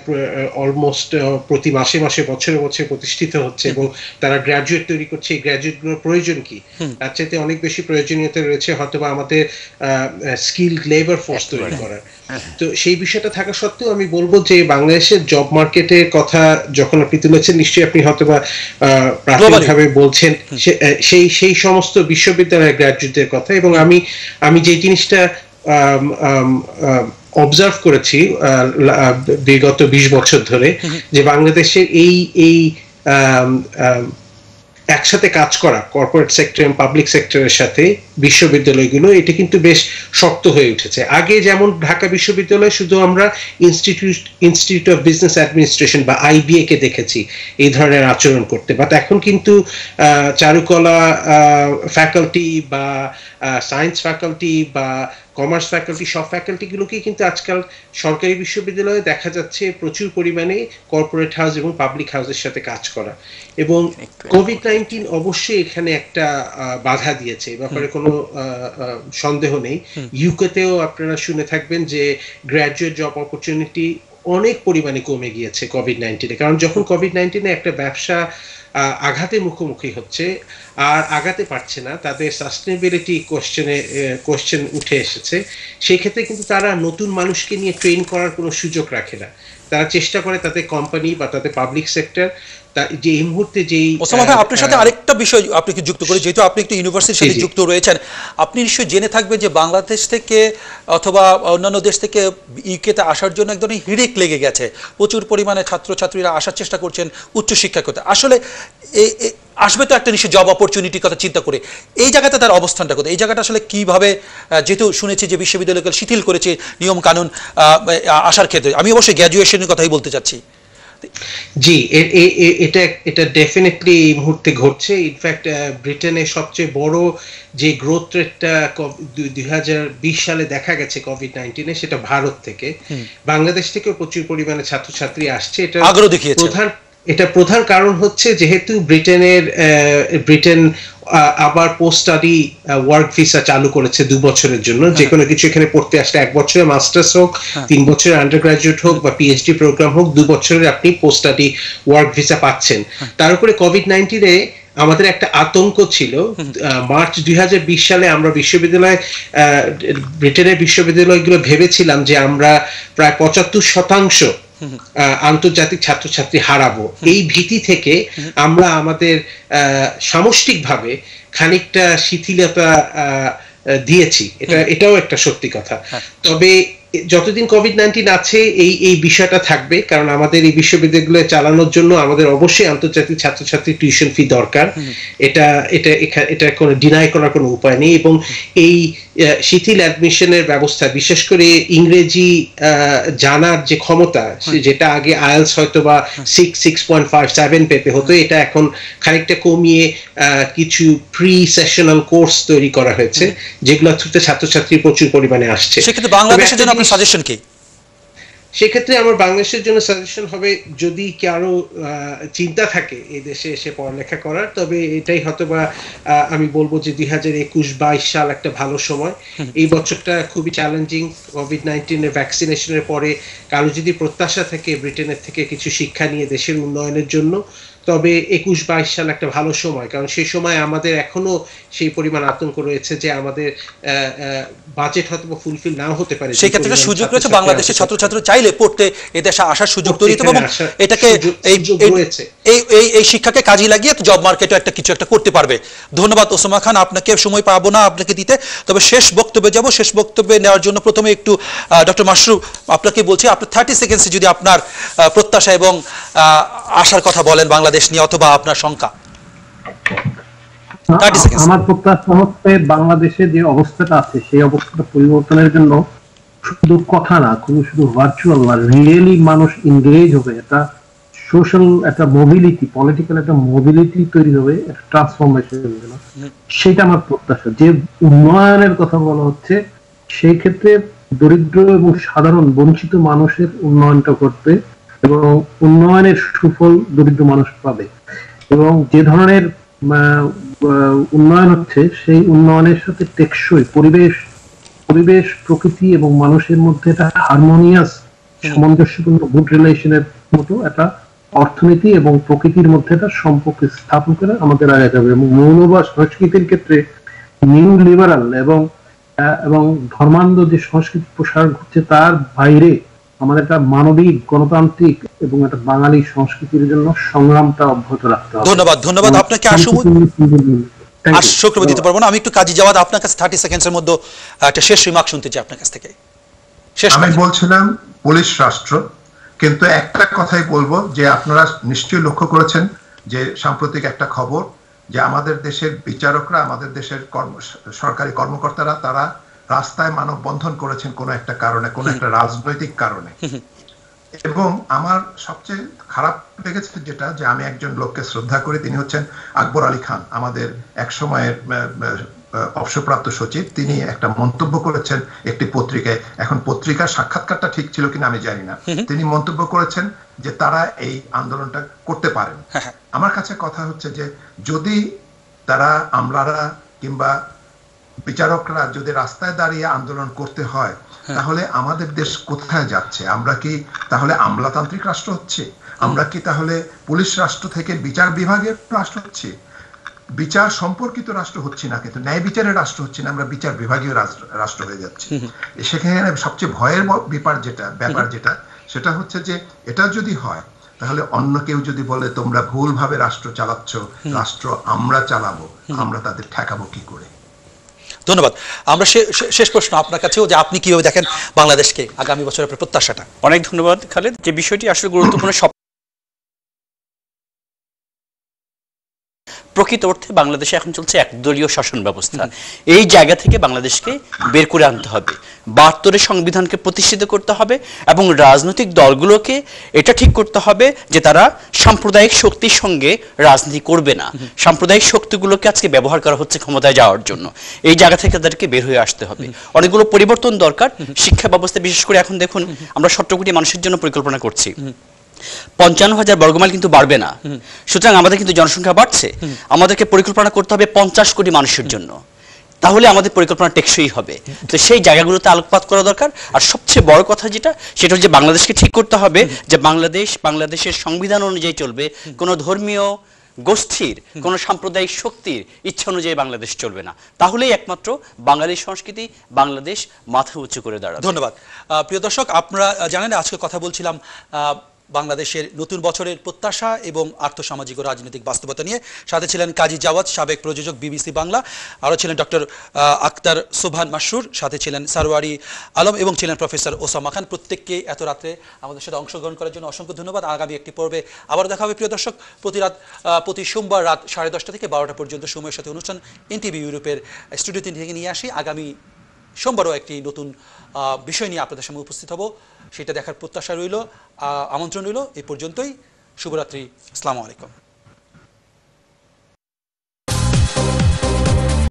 অলমোস্ট প্রতি মাসে মাসে বছরে বছরে প্রতিষ্ঠিত হচ্ছে এবং তারা গ্র্যাজুয়েট তৈরি করছে। এই গ্র্যাজুয়েটগুলোর প্রয়োজন কি? তার চাইতে অনেক বেশি প্রয়োজনীয়তা রয়েছে হয়তোবা আমাদের স্কিলড লেবার ফোর্স তৈরি করার। তো সেই বিষয়টা থাকা সত্ত্বেও আমি বলবো যে বাংলাদেশের জব মার্কেটের কথা যখন আপনি তুলেছেন, নিশ্চয়ই আপনি হয়তোবা প্রাথমিকভাবে বলছেন সেই সমস্ত বিশ্ববিদ্যালয়ের গ্র্যাজুয়েটদের কথা। এবং আমি যে জিনিসটা অবজার্ভ করেছি বিগত 20 বছর ধরে, যে বাংলাদেশের এই একসাথে কাজ করা কর্পোরেট সেক্টর এবং পাবলিক সেক্টরের সাথে বিশ্ববিদ্যালয়গুলো, এটা কিন্তু বেশ শক্ত হয়ে উঠেছে। আগে যেমন ঢাকা বিশ্ববিদ্যালয়ে শুধু আমরা ইনস্টিটিউট অফ বিজনেস অ্যাডমিনিস্ট্রেশন বা IBA কে দেখেছি এই ধরনের আচরণ করতে, বাট এখন কিন্তু চারুকলা ফ্যাকাল্টি বা সায়েন্স ফ্যাকাল্টি বা কমার্স ফ্যাকাল্টি, সব ফ্যাকাল্টিগুলোকেই কিন্তু আজকাল সরকারি বিশ্ববিদ্যালয়ে দেখা যাচ্ছে প্রচুর পরিমাণে কর্পোরেট হাউস এবং পাবলিক হাউসের সাথে কাজ করা। এবং কোভিড-19 অবশ্যই এখানে একটা বাধা দিয়েছে, এ ব্যাপারে কোনো সন্দেহ নেই। ইউকেতেও আপনারা শুনে থাকবেন যে গ্র্যাজুয়েট জব অপরচুনিটি অনেক পরিমাণে কমে গিয়েছে কোভিড-19-এ, কারণ যখন কোভিড-19-এ একটা ব্যবসা আঘাতের মুখোমুখি হচ্ছে আর আগাতে পারছে না, তাদের সাস্টেনেবিলিটি কোশ্চেন উঠে এসেছে, সেই ক্ষেত্রে কিন্তু তারা নতুন মানুষকে নিয়ে ট্রেন করার কোনো সুযোগ রাখে না। তারা চেষ্টা করে তাদের কোম্পানি বা তাদের পাবলিক সেক্টর যে এই মুহূর্তে যেই। ওসামা ভাই, আপনার সাথে আরেকটা বিষয় আপনাকে যুক্ত করি, যেহেতু আপনি একটু ইউনিভার্সিটির সাথে যুক্ত রয়েছেন, আপনি নিশ্চয়ই জেনে থাকবেন যে বাংলাদেশ থেকে অথবা অন্যান্য দেশ থেকে ইউকেতে আসার জন্য এক ধরনের হিড়িক লেগে গেছে। প্রচুর পরিমাণে ছাত্রছাত্রীরা আসার চেষ্টা করছেন উচ্চশিক্ষা করতে। আসলে আসবে তো একটা নিশ্চয় জব অপরচুনিটির কথা চিন্তা করে, এই জায়গাতে তার অবস্থানটা কোথায়? এই জায়গাটা আসলে কিভাবে, যেহেতু শুনেছি যে বিশ্ববিদ্যালয়কে শিথিল করেছে নিয়ম কানুন আসার ক্ষেত্রে, আমি অবশ্যই গ্র্যাজুয়েশনের কথাই বলতে চাচ্ছি। জি, এটা ডেফিনেটলি এই মুহূর্তে ঘটছে। ইনফ্যাক্ট ব্রিটেনের সবচেয়ে বড় যে গ্রোথ রেটটা 2020 সালে দেখা গেছে কোভিড-19 সেটা ভারত থেকে, বাংলাদেশ থেকেও প্রচুর পরিমাণে ছাত্রছাত্রী আসছে। এটা প্রধান কারণ হচ্ছে যেহেতু ব্রিটেন আবার পোস্ট স্টাডি ওয়ার্ক ভিসা চালু করেছে 2 বছরের জন্য। যে কোনো কিছু এখানে পড়তে আসলে 1 বছরের মাস্টার্স হোক, 3 বছরের আন্ডার গ্রাজুয়েট হোক বা পিএইচডি প্রোগ্রাম হোক, 2 বছরের আপনি পোস্ট স্টাডি ওয়ার্ক ভিসা পাচ্ছেন। তার উপরে কোভিড-19 আমাদের একটা আতঙ্ক ছিল। মার্চ 2020 সালে আমরা ব্রিটেনের বিশ্ববিদ্যালয়গুলো ভেবেছিলাম যে আমরা প্রায় 75% আন্তর্জাতিক ছাত্রছাত্রী হারাবো। এই ভীতি থেকে আমরা আমাদের সামষ্টিকভাবে খানিকটা শিথিলতা দিয়েছি। এটাও একটা সত্যি কথা। তবে যতদিন কোভিড-19 আছে এই বিষয়টা থাকবে, কারণ আমাদের এই বিশ্ববিদ্যালয় চালানোর জন্য আমাদের অবশ্যই আন্তর্জাতিক ছাত্রছাত্রী টিউশন ফি দরকার। এটা কোনো ডিনাই করার কোনো উপায় নেই। এবং এই শিথিল অ্যাডমিশনের ব্যবস্থা, বিশেষ করে ইংরেজি জানার যে ক্ষমতা, যেটা আগে আইএলস হয়তো বা 6.5-7 পেতে হতো, এটা এখন খানিকটা কমিয়ে কিছু প্রি সেশনাল কোর্স তৈরি করা হয়েছে, যেগুলো থ্রুতে ছাত্রছাত্রী প্রচুর পরিমাণে আসছে। সেক্ষেত্রে বাংলাদেশের জন্য আপনার সাজেশন কি? সেক্ষেত্রে আমার বাংলাদেশের জন্য সাজেশন হবে, যদি কারো চিন্তা থাকে এই দেশে এসে পড়ালেখা করার, তবে এটাই হয়তো বা আমি বলবো যে 2021-22 সাল একটা ভালো সময়। এই বছরটা খুবই চ্যালেঞ্জিং। কোভিড-19 ভ্যাকসিনেশনের পরে কারো যদি প্রত্যাশা থাকে ব্রিটেনের থেকে কিছু শিক্ষা নিয়ে দেশের উন্নয়নের জন্য, তবে 21-22 সাল একটা ভালো সময়। কারণ সেই সময় আমাদের এখনো সেই পরিমাণ আতঙ্ক রয়েছে যে আমাদের বাজেট হয়তো ফুলফিল নাও হতে পারে। সেই ক্ষেত্রে সুযোগ রয়েছে বাংলাদেশের ছাত্রছাত্রী চাইলে পড়তে এদেশে আসার সুযোগ তৈরি হবে, এবং এটাকে এই শিক্ষাকে কাজে লাগিয়ে জব মার্কেটে কিছু একটা করতে পারবে। ধন্যবাদ ওসামা খান, আপনাকে সময় পাবো না আপনাকে দিতে, তবে শেষ বক্তব্যে যাব। শেষ বক্তব্যে নেওয়ার জন্য প্রথমে একটু ডক্টর মাশরুফ আপনাকে বলছি, আপনার 30 সেকেন্ডসে যদি আপনার প্রত্যাশা এবং আশার কথা বলেন বাংলাদেশ নিয়ে, অথবা আপনার শঙ্কা। আমার প্রত্যাশা হচ্ছে বাংলাদেশে যে অবস্থাটা আছে সেই অবস্থাটা পরিবর্তনের জন্য শুধু কথা না, শুধু ভার্চুয়াল না, রিয়েলি মানুষ এনগেজ হবে, একটা সোশ্যাল একটা মোবিলিটি, পলিটিক্যাল একটা মোবিলিটি তৈরি হবে, একটা ট্রান্সফরমেশন। সেটা আমার প্রত্যাশা। যে উন্নয়নের কথা বলা হচ্ছে, সেই ক্ষেত্রে দরিদ্র এবং সাধারণ বঞ্চিত মানুষের উন্নয়নটা করতে, এবং উন্নয়নের সুফল দরিদ্র মানুষ পাবে। এবং যে ধরনের উন্নয়ন হচ্ছে সেই উন্নয়নের সাথে টেকসই পরিবেশ প্রকৃতি এবং মানুষের মধ্যে একটা হারমোনিয়াস সামঞ্জস্যপূর্ণ গুড রিলেশনের মতো একটা অর্থনীতি এবং প্রকৃতির মধ্যে একটা সম্পর্ক স্থাপন করে আমাদের আগে যাবে। এবং মৌলবাদ সংস্কৃতির ক্ষেত্রে নিউ লিবারাল এবং ধর্মান্ধ যে সংস্কৃতি প্রসার ঘটছে, তার বাইরে আমাদের একটা মানবিক গণতান্ত্রিক এবং একটা বাঙালি সংস্কৃতির জন্য সংগ্রামটা অব্যাহত রাখতে হবে। ধন্যবাদ আপনাকে। শুক্রবার দিতে পারবো না, আমি একটু কাজী জাওয়াদ আপনার কাছে 30 সেকেন্ডসের মধ্যে একটা শেষ রিমার্ক শুনতে চাই আপনার কাছ থেকে। আমি বলছিলাম পুলিশ রাষ্ট্র, কিন্তু একটা কথাই বলবো যে আপনারা নিশ্চয়ই লক্ষ্য করেছেন যে সাম্প্রতিক একটা খবর, যে আমাদের দেশের বিচারকরা, আমাদের দেশের সরকারি কর্মকর্তারা, তারা রাস্তায় মানববন্ধন করেছেন কোনো একটা কারণে, কোনো একটা রাজনৈতিক কারণে। এবং আমার সবচেয়ে খারাপ লেগেছে যেটা, যে আমি একজন লোককে শ্রদ্ধা করি, তিনি হচ্ছেন আকবর আলী খান, আমাদের এক সময়ের অবসরপ্রাপ্ত সচিব। তিনি একটা মন্তব্য করেছেন একটি পত্রিকায়, এখন পত্রিকার সাক্ষাৎকারটা ঠিক ছিল কিনা আমি জানি না, তিনি মন্তব্য করেছেন যে তারা এই আন্দোলনটা করতে পারেন। আমার কাছে কথা হচ্ছে যে যদি তারা, আমলারা কিংবা বিচারকরা যদি রাস্তায় দাঁড়িয়ে আন্দোলন করতে হয়, তাহলে আমাদের দেশ কোথায় যাচ্ছে? আমরা কি তাহলে আমলাতান্ত্রিক রাষ্ট্র হচ্ছে? আমরা কি তাহলে পুলিশ রাষ্ট্র থেকে বিচার বিভাগের রাষ্ট্র হচ্ছে? বিচার সম্পর্কিত রাষ্ট্র হচ্ছে না, কিন্তু ন্যায় বিচারের রাষ্ট্র হচ্ছে না, আমরা বিচার বিভাগীয় রাষ্ট্র হয়ে যাচ্ছি। সেখানে সবচেয়ে ভয়ের ব্যাপার যেটা সেটা হচ্ছে যে এটা যদি হয়, তাহলে অন্য কেউ যদি বলে তোমরা ভুলভাবে রাষ্ট্র চালাচ্ছ, রাষ্ট্র আমরা চালাবো, আমরা তাদের ঠেকাবো কি করে? ধন্যবাদ। আমরা শেষ প্রশ্ন আপনার কাছেও, যে আপনি কিভাবে দেখেন বাংলাদেশকে আগামী বছর, আপনার প্রত্যাশাটা? অনেক ধন্যবাদ খালেদ। যে বিষয়টি আসলে গুরুত্বপূর্ণ, প্রকৃত অর্থে বাংলাদেশে এখন চলছে একদলীয় শাসন ব্যবস্থা। এই জায়গা থেকে বাংলাদেশকে বের করে আনতে হবে, ৭২ সংবিধানকে প্রতিষ্ঠিত করতে হবে এবং রাজনৈতিক দলগুলোকে এটা ঠিক করতে হবে যে তারা সাম্প্রদায়িক শক্তির সঙ্গে রাজনীতি করবে না। সাম্প্রদায়িক শক্তিগুলোকে আজকে ব্যবহার করা হচ্ছে ক্ষমতায় যাওয়ার জন্য। এই জায়গা থেকে তাদেরকে বের হয়ে আসতে হবে। অনেকগুলো পরিবর্তন দরকার শিক্ষা ব্যবস্থা, বিশেষ করে এখন দেখুন আমরা ১৭ কোটি মানুষের জন্য পরিকল্পনা করছি, ৫৫,০০০ বর্গমাইল কিন্তু বাড়বে না। সুতরাং আমাদের কিন্তু জনসংখ্যা বাড়ছে, আমাদেরকে পরিকল্পনা করতে হবে ৫০ কোটি মানুষের জন্য, তাহলে আমাদের পরিকল্পনা টেকসই হবে। তো সেই জায়গাগুলোতে আলোকপাত করা দরকার। আর সবচেয়ে বড় কথা যেটা, সেটা হচ্ছে বাংলাদেশকে ঠিক করতে হবে যে বাংলাদেশের সংবিধান অনুযায়ী চলবে, কোনো ধর্মীয় গোষ্ঠীর, কোনো সাম্প্রদায়িক শক্তির ইচ্ছা অনুযায়ী বাংলাদেশ চলবে না। তাহলেই একমাত্র বাঙালি সংস্কৃতি, বাংলাদেশ মাথা উঁচু করে দাঁড়াবে। ধন্যবাদ। প্রিয় দর্শক, আপনারা জানেন আজকে কথা বলছিলাম বাংলাদেশের নতুন বছরের প্রত্যাশা এবং আর্থসামাজিক ও রাজনৈতিক বাস্তবতা নিয়ে। সাথে ছিলেন কাজী জাওয়াদ, সাবেক প্রযোজক বিবিসি বাংলা, আরও ছিলেন ডক্টর আক্তার সোবহান মাসরুর, সাথে ছিলেন সারওয়ারি আলম এবং ছিলেন প্রফেসর ওসামা খান। প্রত্যেককে এত রাত্রে আমাদের সাথে অংশগ্রহণ করার জন্য অসংখ্য ধন্যবাদ। আগামী একটি পর্বে আবার দেখা হবে প্রিয় দর্শক। প্রতি সোমবার রাত 10:30 থেকে 12টা পর্যন্ত সময়ের সাথে অনুষ্ঠান এনটিভি ইউরোপের স্টুডিওতে থেকে নিয়ে আসি। আগামী সোমবারও একটি নতুন বিষয় নিয়ে আপনাদের সামনে উপস্থিত হব, সেটা দেখার প্রত্যাশা রইল, আমন্ত্রণ রইল। এই পর্যন্তই। শুভরাত্রি। আসসালামু আলাইকুম।